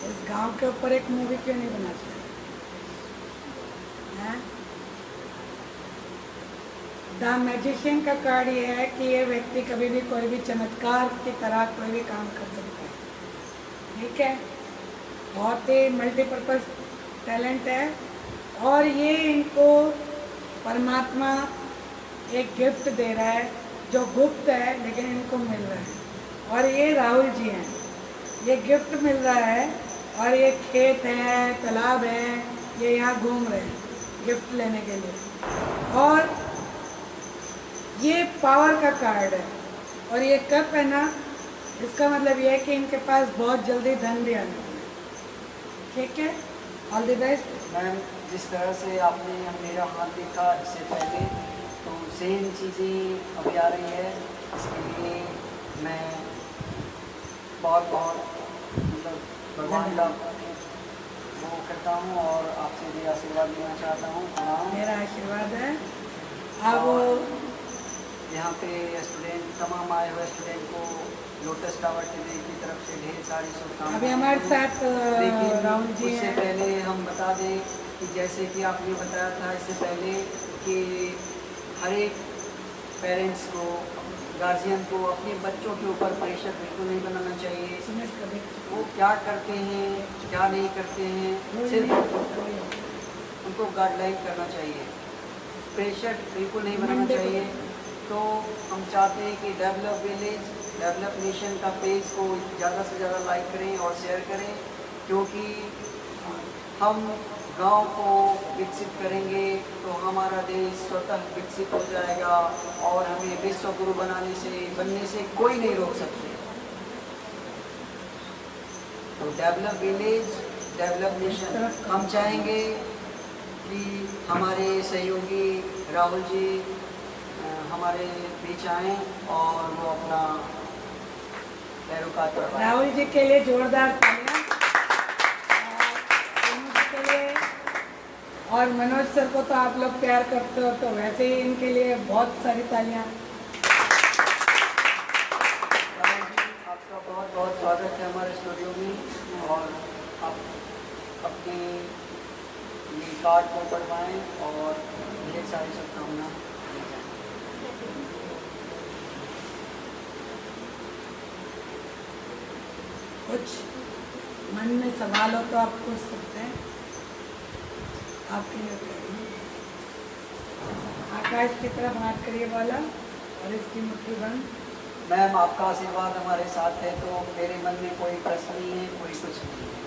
इस गांव के ऊपर एक मूवी क्यों नहीं बना सकती? द मैजिशियन का कार्ड ये है कि ये व्यक्ति कभी भी कोई भी चमत्कार की तरह कोई भी काम कर सकता है, ठीक है। बहुत ही मल्टीपर्पज टैलेंट है और ये इनको परमात्मा एक गिफ्ट दे रहा है जो गुप्त है लेकिन इनको मिल रहा है। और ये राहुल जी हैं, ये गिफ्ट मिल रहा है और ये खेत है, तालाब है, ये यहाँ घूम रहे हैं गिफ्ट लेने के लिए। और ये पावर का कार्ड है और ये कप है ना, इसका मतलब ये है कि इनके पास बहुत जल्दी धन भी आने वाला है, ठीक है। All the best. मैम, जिस तरह से आपने मेरा हाथ देखा इससे पहले, तो सेम चीज़ें अभी आ रही है। इसके लिए मैं बहुत मतलब भगवान का वो करता हूँ और आपसे भी आशीर्वाद लेना चाहता हूँ। प्रणाम। मेरा आशीर्वाद है। अब यहाँ पे स्टूडेंट, तमाम आए हुए स्टूडेंट को लोटस टावर टीवी की तरफ से ढेर सारी शुभकामनाएं। अभी हमारे साथ लेकिन राहुल जी उससे हैं। पहले हम बता दें कि जैसे कि आपने बताया था इससे पहले कि हर एक पेरेंट्स को, गार्जियन को अपने बच्चों के ऊपर प्रेशर बिल्कुल नहीं बनाना चाहिए। वो क्या करते हैं, क्या नहीं करते हैं, सिर्फ उनको गाइडलाइन करना चाहिए, प्रेशर बिल्कुल नहीं बनाना चाहिए। तो हम चाहते हैं कि डेवलप विलेज डेवलप नेशन का पेज को ज़्यादा से ज़्यादा लाइक करें और शेयर करें, क्योंकि हम गांव को विकसित करेंगे तो हमारा देश स्वतः विकसित हो जाएगा और हमें विश्व गुरु बनने से कोई नहीं रोक सकते। तो डेवलप विलेज डेवलप नेशन, हम चाहेंगे कि हमारे सहयोगी राहुल जी हमारे बीच आएँ और वो अपना पैरोकार करवाएं। राहुल जी के लिए जोरदार तालियां। और मनोज के लिए, और मनोज सर को तो आप लोग प्यार करते हो, तो वैसे ही इनके लिए बहुत सारी तालियां। राहुल जी, आपका बहुत बहुत स्वागत है हमारे स्टूडियो में, और आप अपने ये कार्ड को बढ़वाएं और ढेर सारी शुभकामना दी जाए। कुछ मन में सवाल हो तो आप पूछ सकते हैं। आपके लिए कह रही हूँ। आकाश की तरफ हाथ करिए वाला और इसकी मुट्ठी बंद। मैम, आपका आशीर्वाद हमारे साथ है, तो मेरे मन में कोई प्रश्न नहीं है, कोई कुछ नहीं है।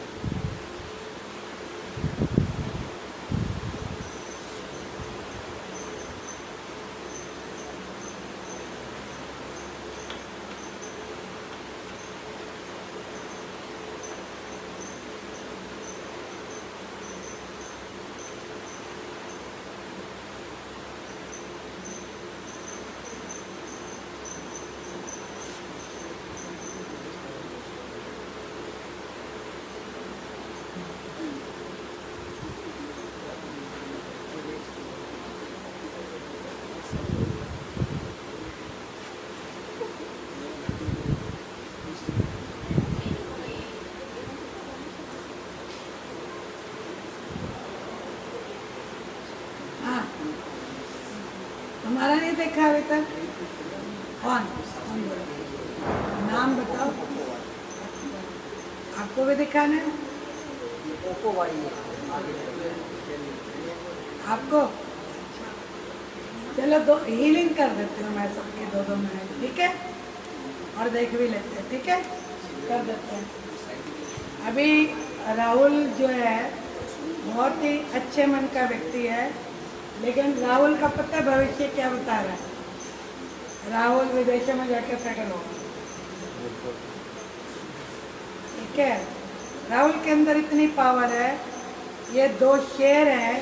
हाँ, हमारा नहीं देखा अभी तक। कौन कौन बोला? नाम बताओ। आपको भी दिखाना है? ओप्पो वाली है आगे। आपको चलो दो हीलिंग कर देती हूँ मैं सबके 2-2 मिनट, ठीक है? और देख भी लेते हैं, ठीक है? कर देते हैं। अभी राहुल जो है बहुत ही अच्छे मन का व्यक्ति है, लेकिन राहुल का पता है भविष्य क्या बता रहा है? राहुल विदेशों में जाकर सेटल होगा, ठीक है? राहुल के अंदर इतनी पावर है, ये 2 शेर है,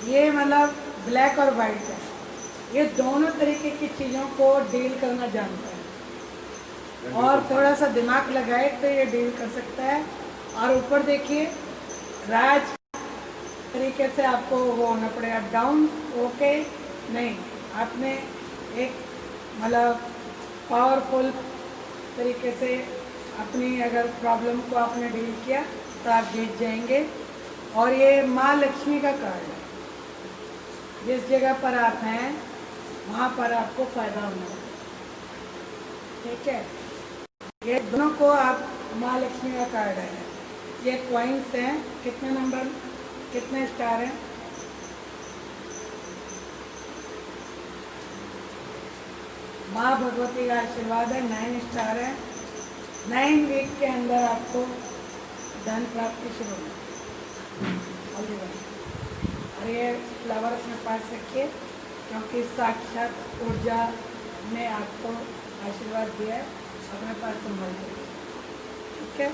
ये मतलब ब्लैक और वाइट है, ये दोनों तरीके की चीज़ों को डील करना जानता है, और थोड़ा सा दिमाग लगाए तो ये डील कर सकता है। और ऊपर देखिए, राज तरीके से आपको वो होना पड़ेगा, डाउन ओके नहीं, आपने एक मतलब पावरफुल तरीके से अपनी अगर प्रॉब्लम को आपने डील किया तो आप जीत जाएंगे। और ये माँ लक्ष्मी का कार्ड है, जिस जगह पर आप हैं वहाँ पर आपको फायदा होना है, ठीक है? ये दोनों को आप माँ लक्ष्मी का कार्ड है। ये कॉइन्स हैं, कितने नंबर, कितने स्टार हैं? माँ भगवती का आशीर्वाद है, 9 स्टार है। 9 वीक के अंदर आपको धन प्राप्ति शुरू होगी। और ये फ्लावर्स में पास रखिए, क्योंकि साक्षात ऊर्जा ने आपको आशीर्वाद दिया है, अपने पास संभाल लीजिए, ठीक है?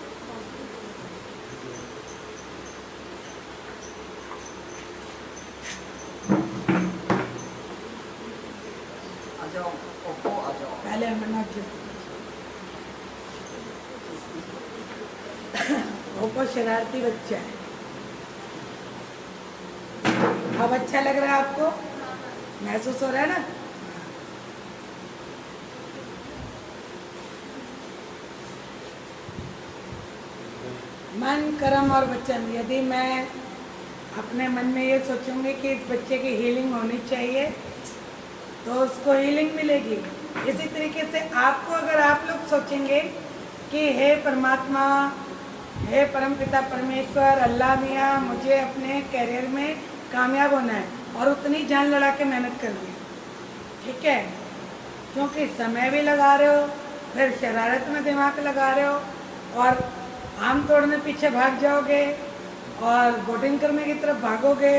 आ जाओ ओप्पो, आ जाओ। पहले मनोज जी ओप्पो शरारती बच्चा है। अब अच्छा लग रहा है आपको? महसूस हो रहा है ना? मन, कर्म और वचन, यदि मैं अपने मन में ये सोचूंगी कि इस बच्चे की हीलिंग होनी चाहिए तो उसको हीलिंग मिलेगी। इसी तरीके से आपको, अगर आप लोग सोचेंगे कि हे परमात्मा, हे परमपिता परमेश्वर, अल्लाह मियाँ, मुझे अपने करियर में कामयाब होना है, और उतनी जान लड़ा के मेहनत कर रही है, ठीक है? क्योंकि समय भी लगा रहे हो, फिर शरारत में दिमाग लगा रहे हो और आम तोड़ने पीछे भाग जाओगे और बोटिंग करने की तरफ भागोगे,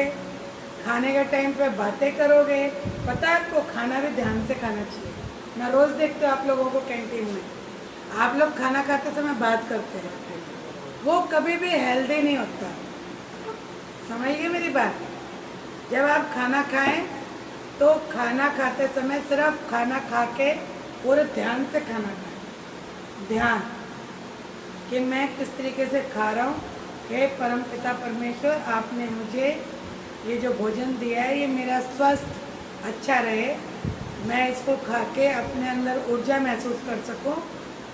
खाने के टाइम पे बातें करोगे। पता है आपको, खाना भी ध्यान से खाना चाहिए। मैं रोज़ देखती हूँ आप लोगों को कैंटीन में, आप लोग खाना खाते समय बात करते रहते हैं, वो कभी भी हेल्दी नहीं होता। समझिए मेरी बात। जब आप खाना खाएं तो खाना खाते समय सिर्फ खाना खा के पूरे ध्यान से खाना खाएं। ध्यान कि मैं किस तरीके से खा रहा हूँ। हे परम पिता परमेश्वर, आपने मुझे ये जो भोजन दिया है ये मेरा स्वस्थ अच्छा रहे, मैं इसको खा के अपने अंदर ऊर्जा महसूस कर सकूं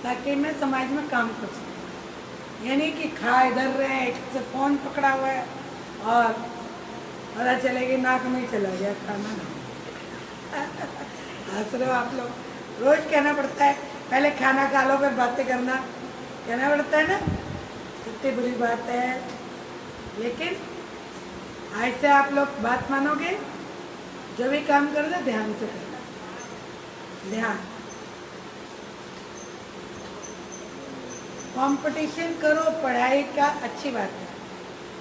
ताकि मैं समाज में काम कर सकूं। यानी कि खा इधर रहे, एक से फ़ोन पकड़ा हुआ है और पता चलेगी नाक में ही चला गया खाना। हंस रहे हो आप लोग। रोज़ कहना पड़ता है पहले खाना खा लो फिर बातें करना, कहना पड़ता है ना, कितनी बुरी बात है। लेकिन आज से आप लोग बात मानोगे, जो भी काम कर दो ध्यान से करना। ध्यान, कंपटीशन करो पढ़ाई का, अच्छी बात है,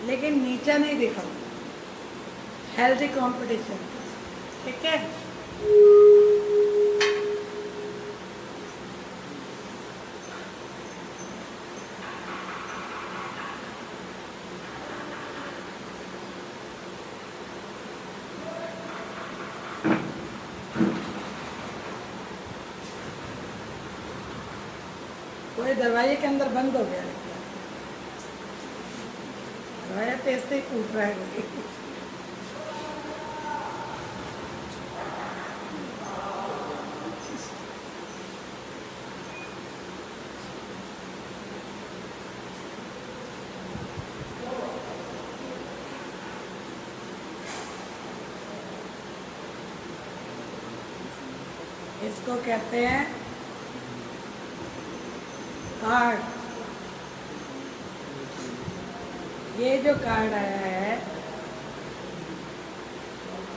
लेकिन नीचा नहीं दिखाओ। हेल्दी कंपटीशन, ठीक है। कोई दरवाजे के अंदर बंद हो गया, दरवाजा तो ऐसे ही टूट रहा है। इसको कहते हैं कार्ड। ये जो कार्ड आया है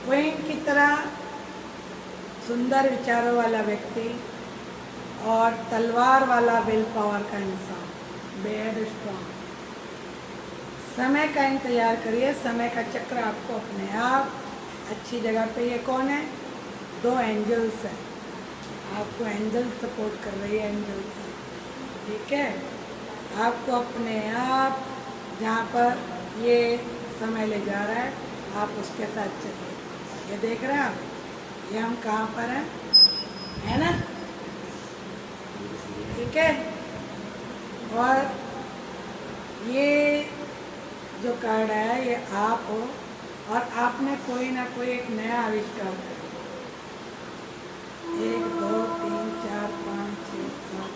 क्वीन की तरह सुंदर विचारों वाला व्यक्ति और तलवार वाला विल पावर का इंसान, बेहद स्ट्रॉन्ग। समय का इंतजार करिए, समय का चक्र आपको अपने आप अच्छी जगह पे। ये कौन है? 2 एंजल्स हैं, आपको एंजल सपोर्ट कर रही है, एंजल्स है, ठीक है। आपको अपने आप जहाँ पर ये समय ले जा रहा है आप उसके साथ चलिए। ये देख रहे हैं आप, ये हम कहाँ पर हैं, है ना, ठीक है। और ये जो कार्ड है ये आप हो और आपने कोई ना कोई एक नया आविष्कार किया। 1 2 3 4 5 6 7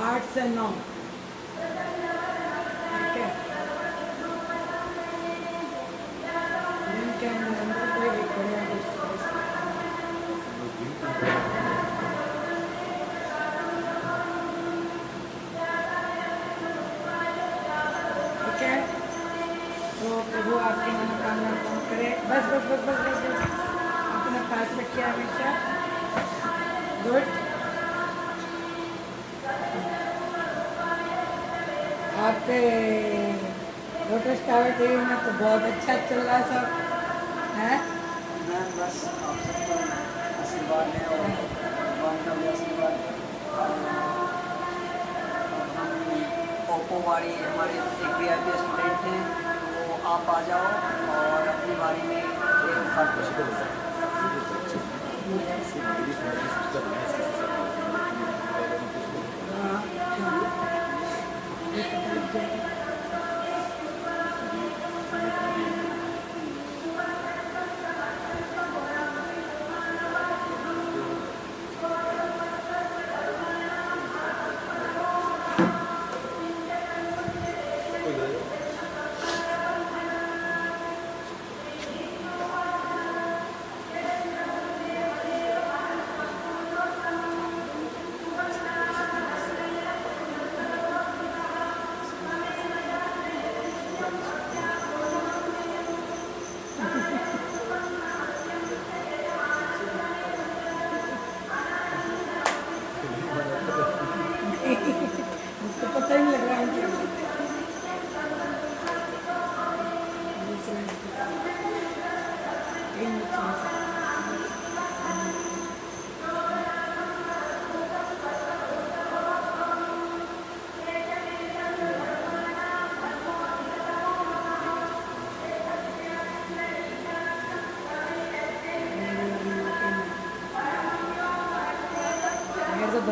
8 से 9, ठीक है। दिन के अंदर कोई एक बढ़िया ठीक है। तो प्रभु आपकी मनोकामना पूर्ण करे। बस बस बस बस बस बस अपने पास रखिए हमेशा। गुड। आपके लोटस टावर टीवी में तो बहुत अच्छा चल रहा है सब, है। मैं बस आप सबको आशीर्वाद है और भगवान का भी आशीर्वाद है। हम ओप्पो वाली हमारे एक VIP स्टूडेंट हैं, तो आप आ जाओ और अपनी बारी में एक साथ कुछ करो।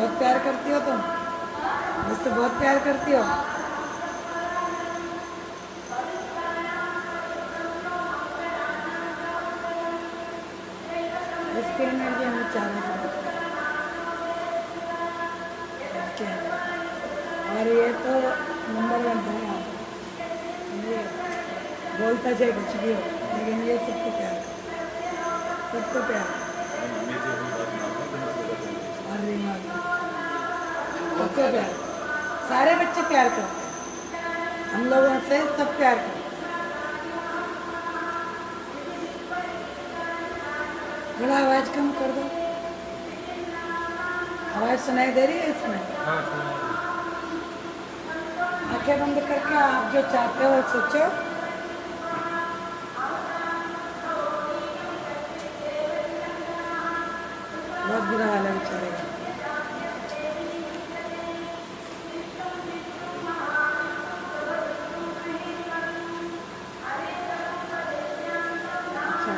बहुत प्यार करती हो तुम? मुझसे बहुत प्यार करती हो? इसके लिए मैं हमें चारों से बात क्या है? और ये तो नंबर 1 है यहाँ पर। ये बोलता चाहे कुछ भी हो, लेकिन ये सबको प्यार सबको प्यार मम्मी से कोई बात ना हो तो मैं आपको बताऊंगा। और रीमा भी। सबको प्यार, सारे बच्चे प्यार करते हैं, हम लोगों से सब प्यार करते हैं। थोड़ा आवाज कम कर दो, आवाज सुनाई दे रही है इसमें? हाँ सुना। आंखें बंद करके आप जो चाहते हो सोचो। बहुत बुरा हाल है बेचारे का। अच्छा।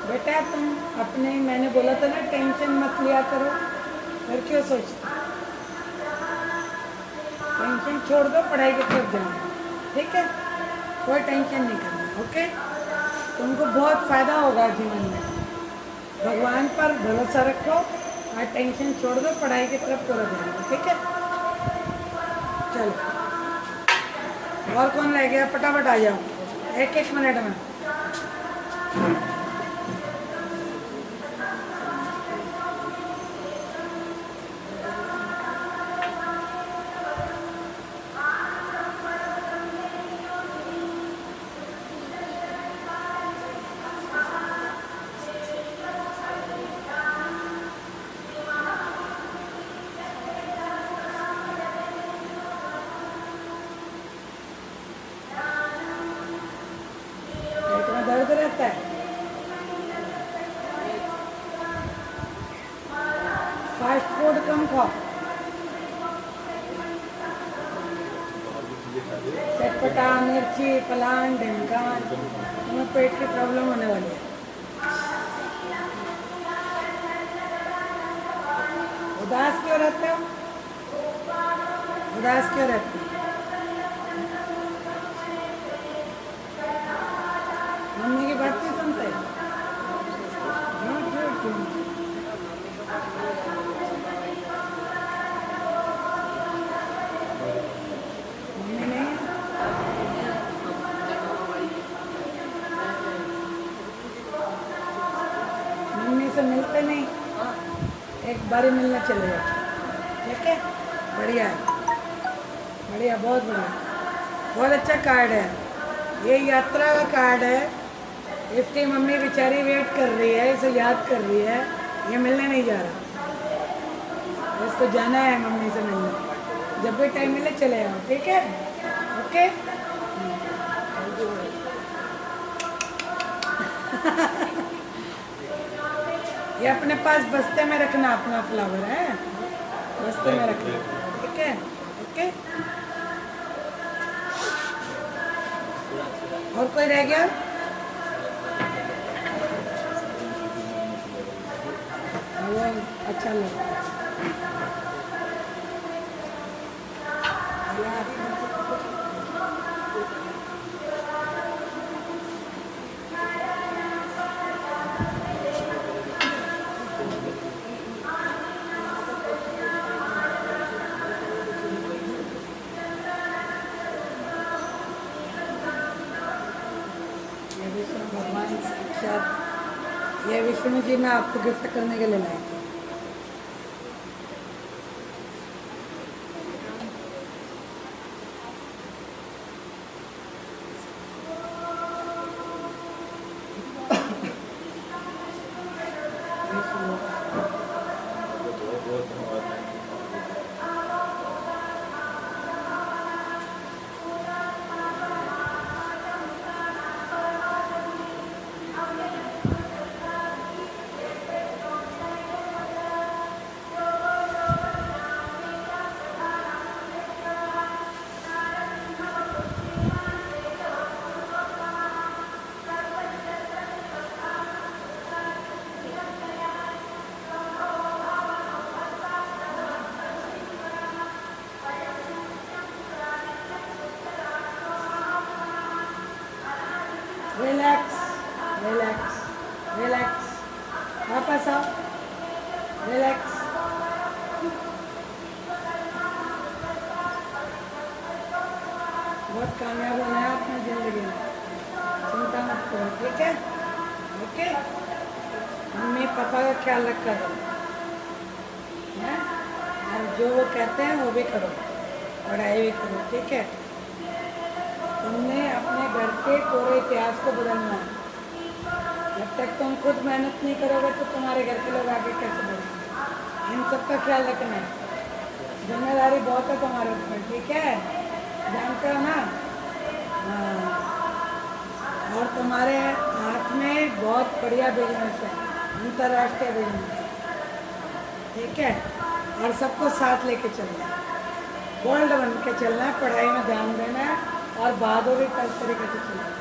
बेटा तुम अपने, मैंने बोला था ना टेंशन मत लिया करो, फिर क्यों सोचते? टेंशन छोड़ दो, पढ़ाई की तरफ जाओ, ठीक है? कोई टेंशन नहीं करना, ओके? तुमको बहुत फायदा होगा जीवन में। भगवान पर भरोसा रखो और टेंशन छोड़ दो, पढ़ाई की तरफ पूरा ध्यान दो, ठीक है? चलो, और कौन रह गया? फटाफट आ जाओ, 1-1 मिनट में। पेट में दर्द रहता है, फास्ट फूड कम खाओ, चटपटा, मिर्ची, फलान ढिमकान, तुम्हें पेट की प्रॉब्लम होने वाली है। उदास क्यों रहते हो? उदास क्यों रहते हो? मम्मी की बात नहीं सुनते? झूठ झूठ झूठ। मम्मी नहीं है? मम्मी से मिलते नहीं? एक बारी मिलने चले जाओ, ठीक है? बढ़िया है, बढ़िया, बहुत बढ़िया, बहुत अच्छा कार्ड है ये, यात्रा का कार्ड है। इसकी मम्मी बेचारी वेट कर रही है, इसे याद कर रही है, ये मिलने नहीं जा रहा, इसको जाना है मम्मी से मिलने। जब भी टाइम मिले चले आओ, ठीक है? ओके? ये अपने पास बस्ते में रखना, अपना फ्लावर है, बस्ते में रखना, ठीक है? ओके? और कोई रह गया? वो अच्छा लगता है। ये विष्णु भगवान साक्षात, ये विष्णु जी मैं आपको गिफ्ट करने के लिए लाई थी। बहुत बहुत धन्यवाद। रिलैक्स, वापस आओ, रिलैक्स। बहुत कामयाब होना है अपनी जिंदगी में, चिंता मत करो, ठीक है? ओके, मम्मी पापा का ख्याल रखा करो, हैं? और जो वो कहते हैं वो भी करो, पढ़ाई भी करो, ठीक है? तुमने अपने घर के पूरे इतिहास को बदलना है। जब तक तुम खुद मेहनत नहीं करोगे तो तुम्हारे घर के लोग आगे कैसे बढ़ेंगे? इन सब का ख्याल रखना है, जिम्मेदारी बहुत है तुम्हारे ऊपर, ठीक है? जानते हो ना? हाँ। और तुम्हारे हाथ में बहुत बढ़िया बिजनेस है, अंतर्राष्ट्रीय बिजनेस, ठीक है? और सबको साथ लेके चलना है, बोल्ड बन के चलना है, पढ़ाई में ध्यान देना है और बहादुरी का तरीके से चलना है,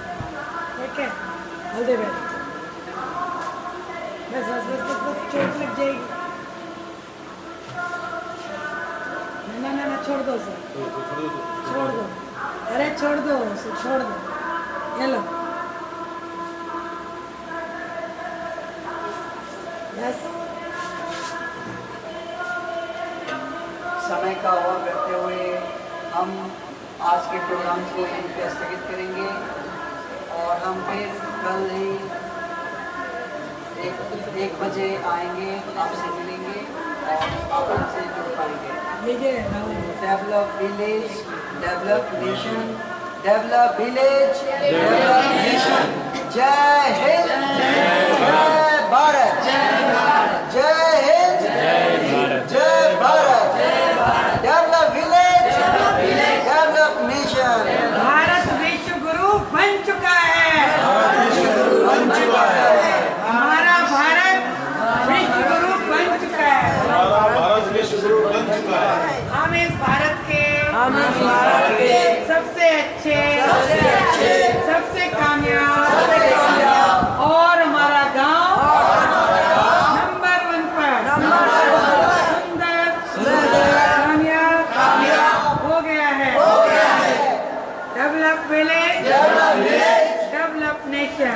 ठीक है? All the best. बस बस बस बस बस, चोट लग जाएगी। ना ना ना, छोड़ दो सर, छोड़ दो, अरे छोड़ दो उसे, छोड़ दो, ये लो, बस। समय का अभाव करते हुए हम आज के प्रोग्राम को यहीं पे स्थगित करेंगे और हम फिर कल ही एक बजे आएंगे, आपसे मिलेंगे और आप हमसे जुड़ पाएंगे। लीजिए, develop village, develop nation, develop village, develop nation. जय हिंद, जय भारत, जय हिंद, जय Bharat, develop village, develop nation. Bharat विश्व गुरु बन चुका है, बन चुका है, हमारा भारत विश्व गुरु बन चुका है। हमारा भारत विश्व गुरु बन चुका है। हम इस भारत के सबसे अच्छे, सबसे कामयाब और हमारा गांव नंबर 1 पर सुंदर, कामयाब हो गया है। Develop village, develop nation.